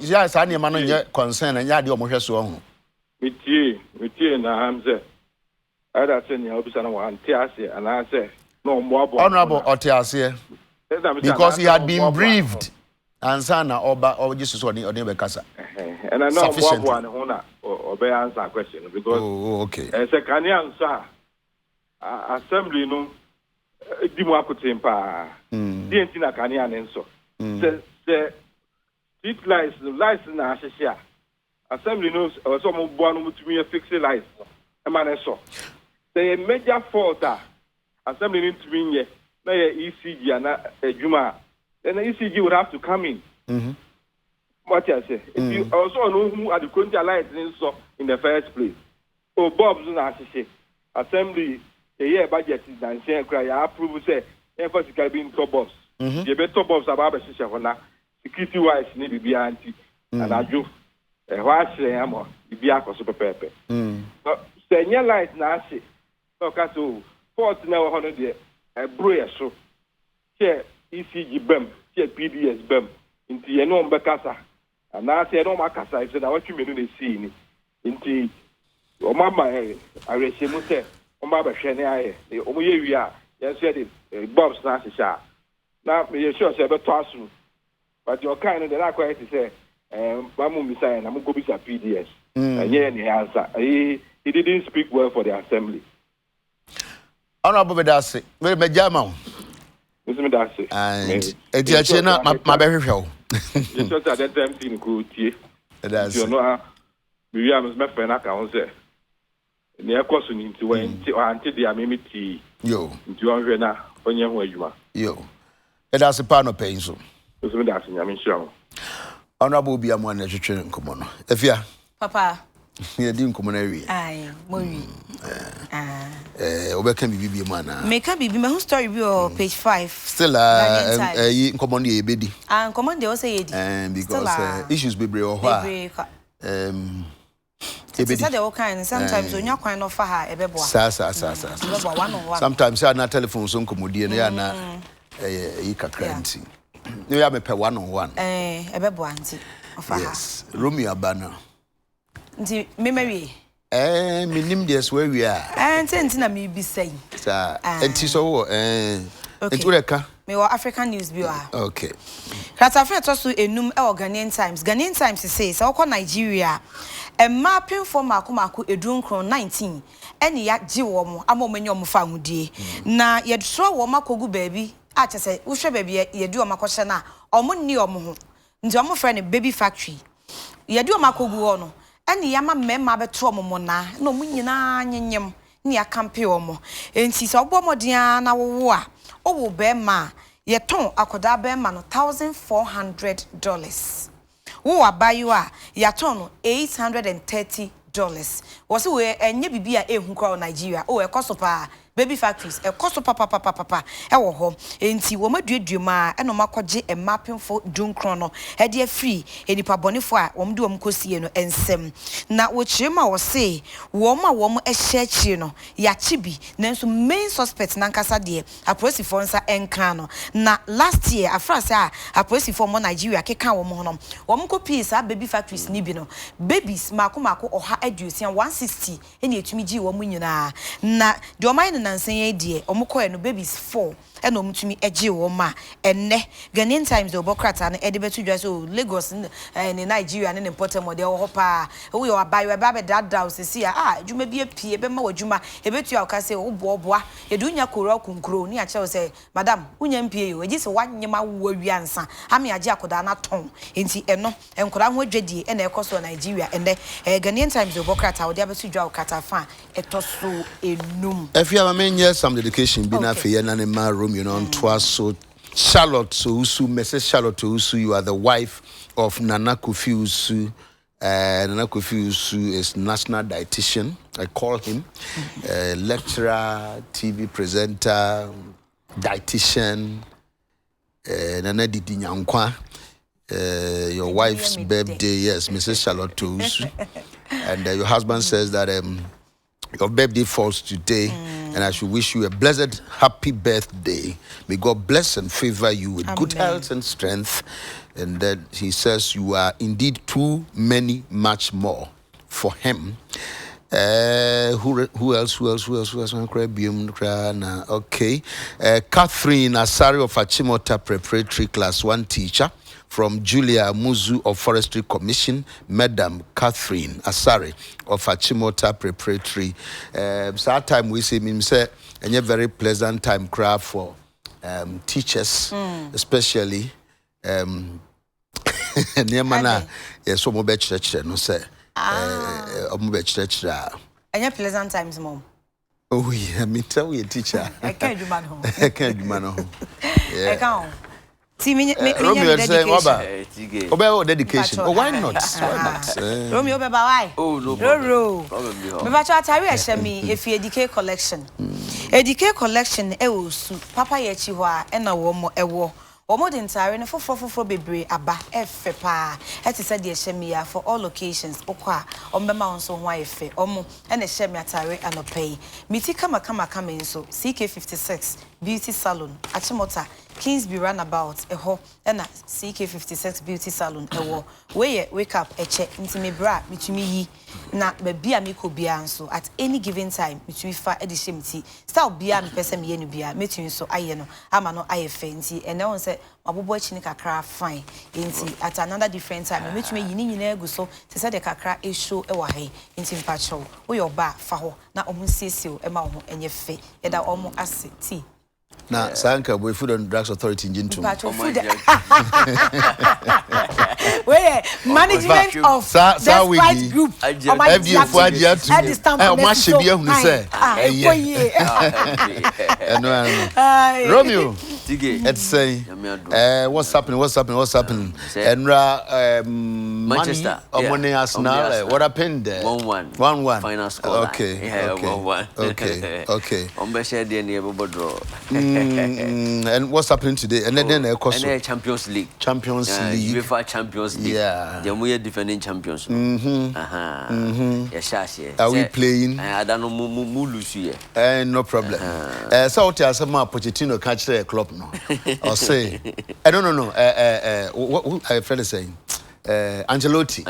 Speaker 1: ya sa na man no concern and ya de omo hwe so ho.
Speaker 4: Metie na hamze. Ada say na obisa na wan tie ase and I say no mo abo.
Speaker 1: Honorable Otiase. Because he had been briefed. Ansana or Jesus or never casa.
Speaker 4: And I know one obey answer question because
Speaker 1: okay.
Speaker 4: As a Canadian answer assembly no Dimuakutimpa Dientina Canadian and so the street lights in Ashia assembly knows or some one to me a fixed lights a man so the major fault assembly needs to be ECG and a Juma. Then the ECG would have to come in. What I say? If you also know who are the country lights in the first place. Oh, Bob's not assembly. The year budget is done. Say, I approve. Say, first can be in top box. The better box about a system for now. Security wise, need to be anti. And I do. Why say I'm on the Biako super pepper. But say, your light now. See, okay, so 40 now 100 years. A brewer so. Here. ECG BEM, PDS BEM, into your non Bacasa. And I said, no, Macasa, I said, I want you to see into Mama, I receive Mute, Mama Shania, the Omuya, yes, said it, Bob's Nasha. Now, you're sure, say, but toss you. But you're kind of the like to say, Mamu Messiah, I'm going to be a PDS. And yeah, the answer. He didn't speak well for the assembly.
Speaker 1: Honorable Bedasi, very Benjamin. And it's not my very show.
Speaker 4: It's just that time in good tea. You know, Williams, my friend, I can't say. Near crossing into until the amity. Yo, Joanna, on your way you are.
Speaker 1: Yo, it has a pan of pain. So,
Speaker 4: I'm sure.
Speaker 1: Honorable be a one education, come on. If ya,
Speaker 2: Papa,
Speaker 1: you didn't come on area.
Speaker 2: Aye, Mori.
Speaker 1: Can be man.
Speaker 2: Make a baby, my whole story be page 5.
Speaker 1: Still, common the baby.
Speaker 2: And command they also
Speaker 1: and because issues be brave or what.
Speaker 2: It's said all kinds. Sometimes when you're quite offer her a bebo.
Speaker 1: Sometimes I not telephone some comedian, na cranty. You have a pay 1-on-1.
Speaker 2: A bebo auntie.
Speaker 1: Yes, Romeo Banner.
Speaker 2: Memory.
Speaker 1: Minim this where we are.
Speaker 2: And tentina me be saying.
Speaker 1: Sir, and so it's Ureka.
Speaker 2: Me wa African News Bureau.
Speaker 1: Okay.
Speaker 2: Katafe to enum Ghanaian Times. Ghanaian Times says say Nigeria. A mapping for Makumaku edunkron 19. Eni ya ji wo mo amomenya mo fa hudie. Na ye so wo makogu baby. A che say wo hwe baby ye du o makoshe na omo ni omo ho. Nti omo frɛ ne baby factory. Ye du o makogu ho no. Eni yama mema beto omo na no mu nyina nyenyem ni akampe omo. Enti se obo modin na wo a owo be ma ye ton akoda be ma no $1,400. Wo abayo a ya ton no $830. Was we enye bibia ehun kwa Nigeria o e koso pa baby factories e koso papa e wo ho enti wo maduadua ma e no makoje e mapping for dunkron no e de free enipa bonefo a wo mde wo mkosie no ensem na wo chirema wo se wo ma wo mo e hye no ya chibi nanso main suspect na nkasa de apolisifoɔ nsa enka no na last year afrase a apolisifoɔ mo Nigeria keka wo mo no wo mko peace a baby factories ni bi no babies mako oha aduosia 160 eni etumi gi wo mo nyina na de o man nansen ye die omokoye no babies 4 eno mutumi eje wo ma enne Ghanaian Times the obokrata na ede betu dwa so Lagos ne Nigeria ne important mo de wo pa wo yo abayo e ba be dada osisi adwuma bi apie be ma wadwuma e betu a ka se wo boaboa e du nya koro akunkuro ni a che wo se madam unya mpie yo eji se wanyema wo awiansa ame age akoda na ton enti eno enkoda ho adwadie e na ekoso Nigeria ende Ghanaian Times the obokrata wo de betu dwa okata fa etoso enum
Speaker 1: if you have a some dedication been after you and my room you know twas so Charlotte Usu, Mrs. Charlotte Usu, you are the wife of Nana Kofi Usu. Nana Kofi Usu is national dietitian. I call him lecturer, TV presenter, dietitian. Nana Didi Nyankwa. Your wife's birthday, yes, Mrs. Charlotte Usu. And your husband says that your birthday falls today. And I should wish you a blessed, happy birthday. May God bless and favor you with good health and strength. And then he says you are indeed too many, much more for him. Who else? Okay. Catherine Asari of Achimota Preparatory Class 1 teacher. From Julia Muzu of Forestry Commission, Madam Catherine Asari of Achimota Preparatory. So time we see him say, and a very pleasant time craft for teachers, especially Niamana. Yes, so much church, no say.
Speaker 2: And your pleasant times, Mom.
Speaker 1: Oh, yeah, me tell you, teacher.
Speaker 2: I can't do man home.
Speaker 1: I can't do man home.
Speaker 2: I can't.
Speaker 1: Romeo dedication. Dedication. Oh, why not? Why not?
Speaker 2: Romeo, why?
Speaker 5: Oh, no.
Speaker 2: Me ba cha tari ehye me if Adekye collection. Adekye collection e wo su papa ye chi ho a e na wo mo ewo. Omo de ntare ne foforo bebre aba efe pa. E te se de ehye me ya for all occasions. Okwa ombema wonso ho ayefe. Omo e na ehye me atare anopai. Miti kama nso CK56 Beauty Salon Achimota Kingsby Runabout eho na CK56 Beauty Salon ewo we wake up eche nti me bra mitumi yi na ba bia me ko bia nso at any given time mitumi fa e de hyemti style bia me pese me ye no bia metumi so aye no ama no aye fe nti ene won se mabobo achi ni kakra fine nti at another different time metumi yi ni nyina egu so se se de kakra e show e wa he nti mpa chow we your ba fa ho na omo siesie e ma ho enye fe e da omo ase ti
Speaker 1: na sanka boy Food and Drugs Authority njintum
Speaker 2: where management of that white group
Speaker 1: FDF for adia to o ma hye bia hunu say Romeo it's say what's happening Enra
Speaker 5: Manchester
Speaker 1: money Arsenal what happened there 1-1
Speaker 5: final score
Speaker 1: okay
Speaker 5: 1-1
Speaker 1: okay
Speaker 5: be share there near draw
Speaker 1: and what's happening today? And then
Speaker 5: Champions League. UEFA Champions League.
Speaker 1: Yeah.
Speaker 5: We are defending champions.
Speaker 1: Are we playing?
Speaker 5: I don't know lose here.
Speaker 1: No problem. So what are some Pochettino catch the club no? Or say I don't know. What I friend is saying. Ancelotti.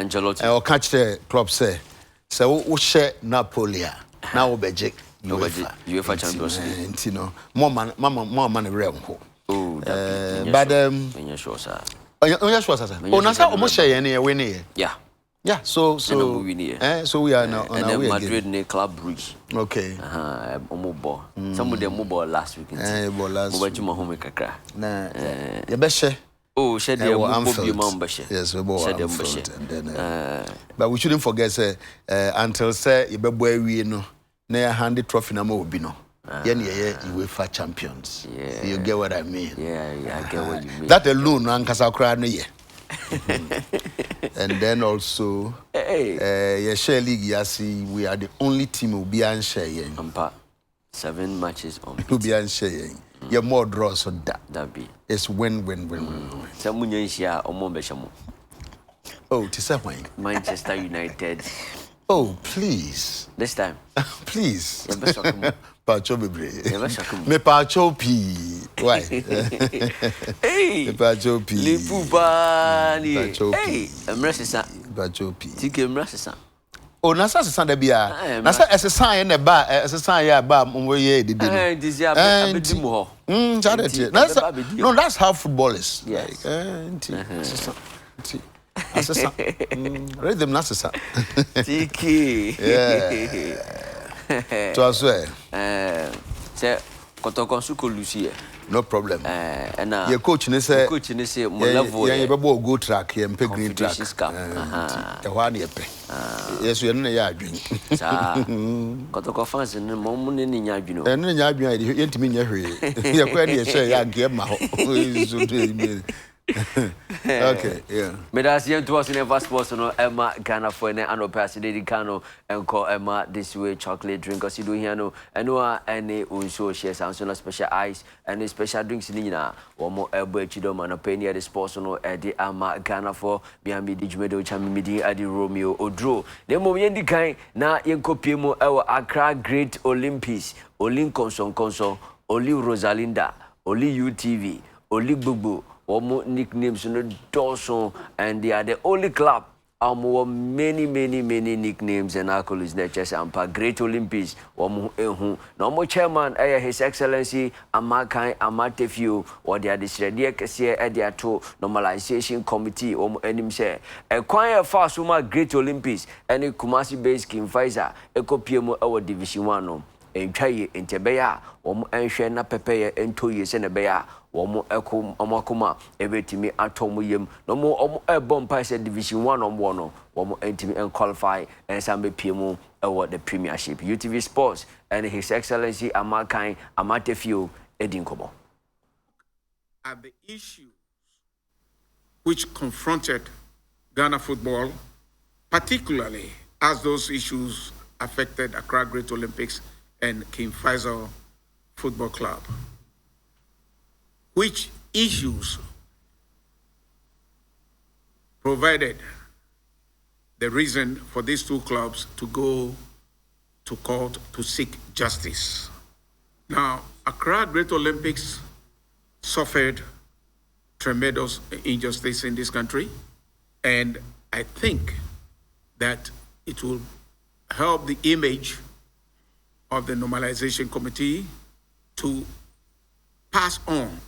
Speaker 1: Or catch the club say. So we share Napoli. Now Belgium.
Speaker 5: UEFA Champions League.
Speaker 1: You know, more money real.
Speaker 5: Oh,
Speaker 1: but
Speaker 5: sure, sir.
Speaker 1: Oh, sure, sir. Oh, now almost share any winning. Yeah. So we are now on our way.
Speaker 5: Madrid ne Club Brugge.
Speaker 1: Okay.
Speaker 5: Omobo. Some of them mobile last week. Mobile home kakra.
Speaker 1: Nah. The best share.
Speaker 5: Oh, share the Mobile.
Speaker 1: Yes, we both. But we shouldn't forget say until say you be boy we know. Na hand the trophy na mo obi no. Yen ye UEFA champions.
Speaker 5: Yeah.
Speaker 1: You get what I mean?
Speaker 5: Yeah, I get what you mean.
Speaker 1: That alone no ankasa kra no ye. And then also share league yasi we are the only team who be an share yen.
Speaker 5: 7 matches on.
Speaker 1: Who be an share yen. You more draws so that
Speaker 5: be.
Speaker 1: It's win.
Speaker 5: Samunya nsia omo behamo.
Speaker 1: Oh, to say why?
Speaker 5: Manchester United.
Speaker 1: Oh, please.
Speaker 5: This time.
Speaker 1: Please. Pacho bebre.
Speaker 5: Me
Speaker 1: pacho pi. Why?
Speaker 5: Hey.
Speaker 1: Me pacho pi.
Speaker 5: Le poupa ni.
Speaker 1: Pacho pi.
Speaker 5: Hey, emrasisa.
Speaker 1: Pacho pi.
Speaker 5: Tike emrasisa.
Speaker 1: Oh, nasa sanda bia. Nasa as a sign a bar, as a sign ya bar ye did. No, that's how football is.
Speaker 5: Yes.
Speaker 1: Read them nasa.
Speaker 5: Tiki.
Speaker 1: To as well.
Speaker 5: Say Kotokonsuko Lucia.
Speaker 1: No problem.
Speaker 5: And
Speaker 1: your coach ni say
Speaker 5: more level.
Speaker 1: Yeah, you go track, you pick green track. The one you pay. Yes, you know ya drink.
Speaker 5: Kotoko fans and Momun in Yajuno.
Speaker 1: And then you ain't mean you're quite say ya give my okay, yeah.
Speaker 5: Medas young to us in a sports no Emma Ghana for an annual pass Cano and call Emma this way chocolate drink or Sidu Hiano and no any unsure shares and so special ice and special drinks in or more elbow chidom and a penny at the sports no Eddie Emma Ghana for Biambi Digimedo Chamidi Adi Romeo Odro. The moment kind na Yenkopiemo our Accra Great Olympics, Olin Conson, Oli Rosalinda, Oli UTV, Oli Bubu. Nicknames no Dawson, and they are the only club many nicknames and accolades natures and Great Olympics no more chairman His Excellency Amakai Amatefio or the Adesredia Kese Ediato Normalization Committee enim say a choir fast Great Olympics and Kumasi based King Pfizer Ekopiemo our Division 1 and Chaye in Tebeya and na Pepe and 2 years in a bear. Womo ekum omakuma ebetimi atomo yem no mo omo ebom paise division 1 on 1 womo entimi and qualify and sambe piemu award the premiership UTV Sports and His Excellency Amakai Amatefio Edinkomo
Speaker 6: are the issues which confronted Ghana football, particularly as those issues affected Accra Great Olympics and King Faisal Football Club. Which issues provided the reason for these two clubs to go to court to seek justice. Now, Accra Great Olympics suffered tremendous injustice in this country, and I think that it will help the image of the Normalization Committee to pass on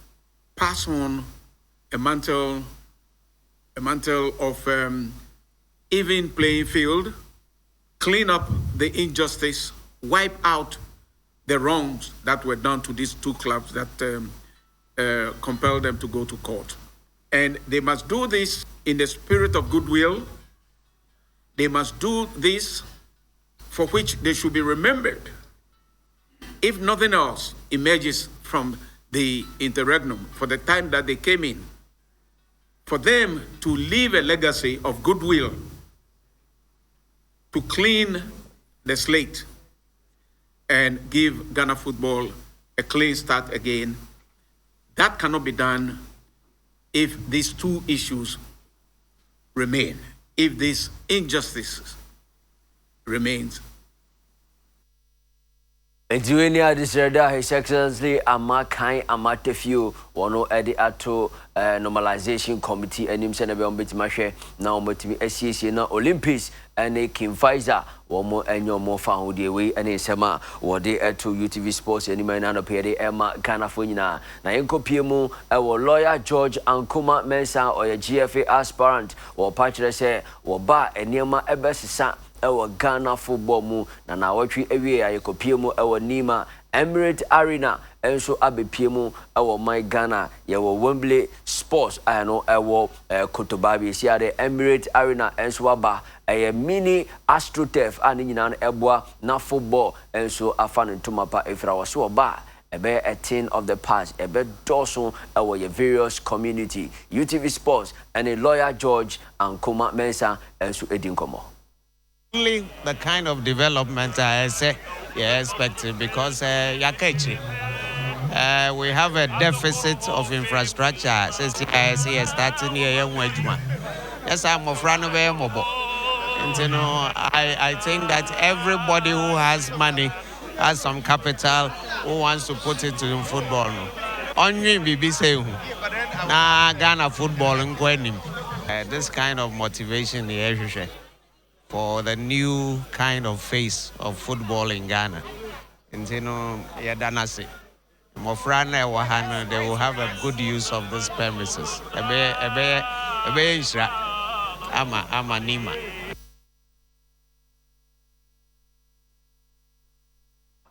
Speaker 6: a mantle of even playing field, clean up the injustice, wipe out the wrongs that were done to these two clubs that compelled them to go to court. And they must do this in the spirit of goodwill. They must do this for which they should be remembered. If nothing else emerges from the interregnum, for the time that they came in, for them to leave a legacy of goodwill, to clean the slate and give Ghana football a clean start again. That cannot be done if these two issues remain, if this injustice remains.
Speaker 5: Edueni Adesredia His Excellency Amakai Amatefio wono edi ato Normalization Committee enim se na be ombetimi hwe na ombetimi asiesie na Olympics ene King Pfizer womo enyo mo fa ho de we ene sema wode ato UTV Sports enim na no pede Emma Ghana fo nyina na yenkopie mu wo lawyer George Ankuma Mensa oye GFA aspirant wo pa kire se wo ba enema ebesisa ewa Ghana football mu na watwi ewie ayekopie mu ewa Nima Emirates Arena enso abepie mu ewa my Ghana yewo Wembley Sports ayano ewo Kotobabi siade Emirates Arena enso aba mini AstroTurf ani nyina eboa na football enso afane ntomapa efra wo so ba ebe a thing of the past ebe doso ewo ye various community UTV Sports and a lawyer George Ankuma Mensa enso edinkomo.
Speaker 7: Only the kind of development I say expected because we have a deficit of infrastructure since starting here. Yes, I'm a friend of mobile. And you know, I think that everybody who has money has some capital who wants to put it in football. Only BBC na Ghana football in this kind of motivation here. for the new kind of face of football in Ghana. And you know, Yadanasi. Mofrana Wahana, they will have a good use of these premises. Ebe Isra, Ama Nima.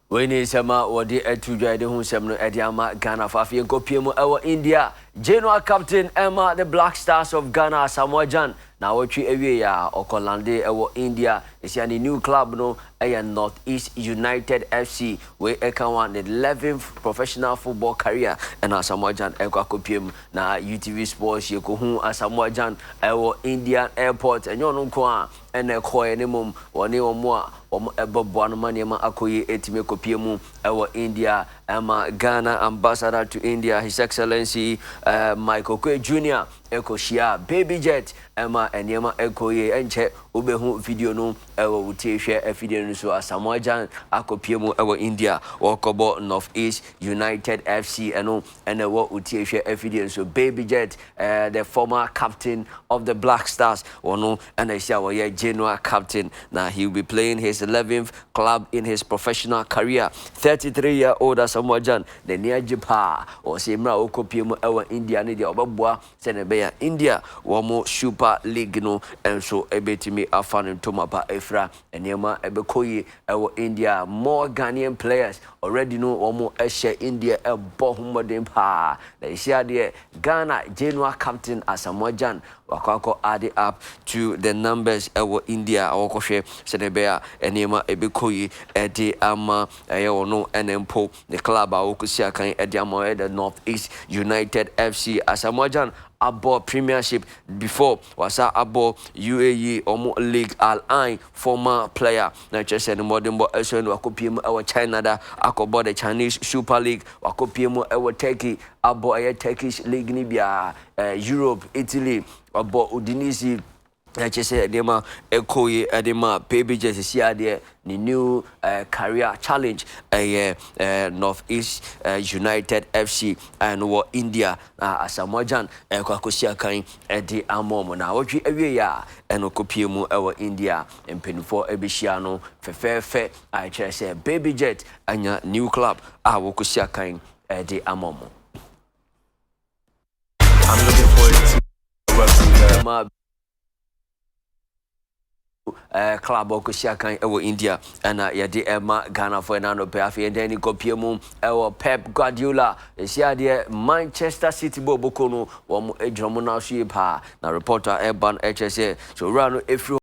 Speaker 5: When is what the to join the Hunsem Ediama Ghana Fafi and Kopiemo our India. General Captain Emma, the Black Stars of Ghana, Samoa Jan. Now what you area or Kolande our India is a new club no a Northeast United FC where Ekawan the 11th professional football career and Samoa Jan Ekwa Kopiemo na UTV Sports Yekohu Samoa Jan our Indian airport and you know and a coy anymum or near more ebo Buanamaniama Akoye Etime Kopiemu our India Emma Ghana ambassador to India, His Excellency Michael Kwe Jr. Eko Shia Baby Jet Emma and Yema Ekoye Enche Ubehu video no ewo utie hwe video no so Samoa Jan Akopiemu ewo India Wakobo Northeast United FC eno ewo utie hwe video so Baby Jet the former captain of the Black Stars ono and I say we general captain. Now he will be playing his 11th club in his professional career. 33-year-old Samoa Jan the near Japan or say mra Okopiemu ewo India ne dia obabua senebe India womo Super League no and so ebetimi afan ntomapa efra enema ebekoyi ewo India more Ghanaian players already know womo ehye India ebo humodem pa na isia de Ghana general captain Samoa Jan wakako add up to the numbers ewo India awokohwe senebea enema ebekoyi edi ama eyo no enempo the club awokusia kan edi ama the Northeast United FC Samoa Jan abo Premiership before wasa abo UAE Omo League Al Ain former player na chese no modembo eso no akopiem ewo China da akobo the Chinese Super League wakopiem ewo Turkey abo Turkish League ni bia Europe Italy abo Udinese chese dema ekoye edema Baby Jet siade the new career challenge Northeast United FC and what India Samoa Jan kwakosia kan edi amomo na wotwe awie ya enokopiemu ewo India empenfo ebihia no fefefe I say Baby Jet anya new club wokosia kan edi amomo.
Speaker 8: I'm looking forward to
Speaker 5: club okosiakan ewo India and yede Emma Ghana for na no pe afi and then kopiemu ewo Pep Guardiola esia de Manchester City boboko no wo ejromo na so pa na reporter Urban HSA so rano efri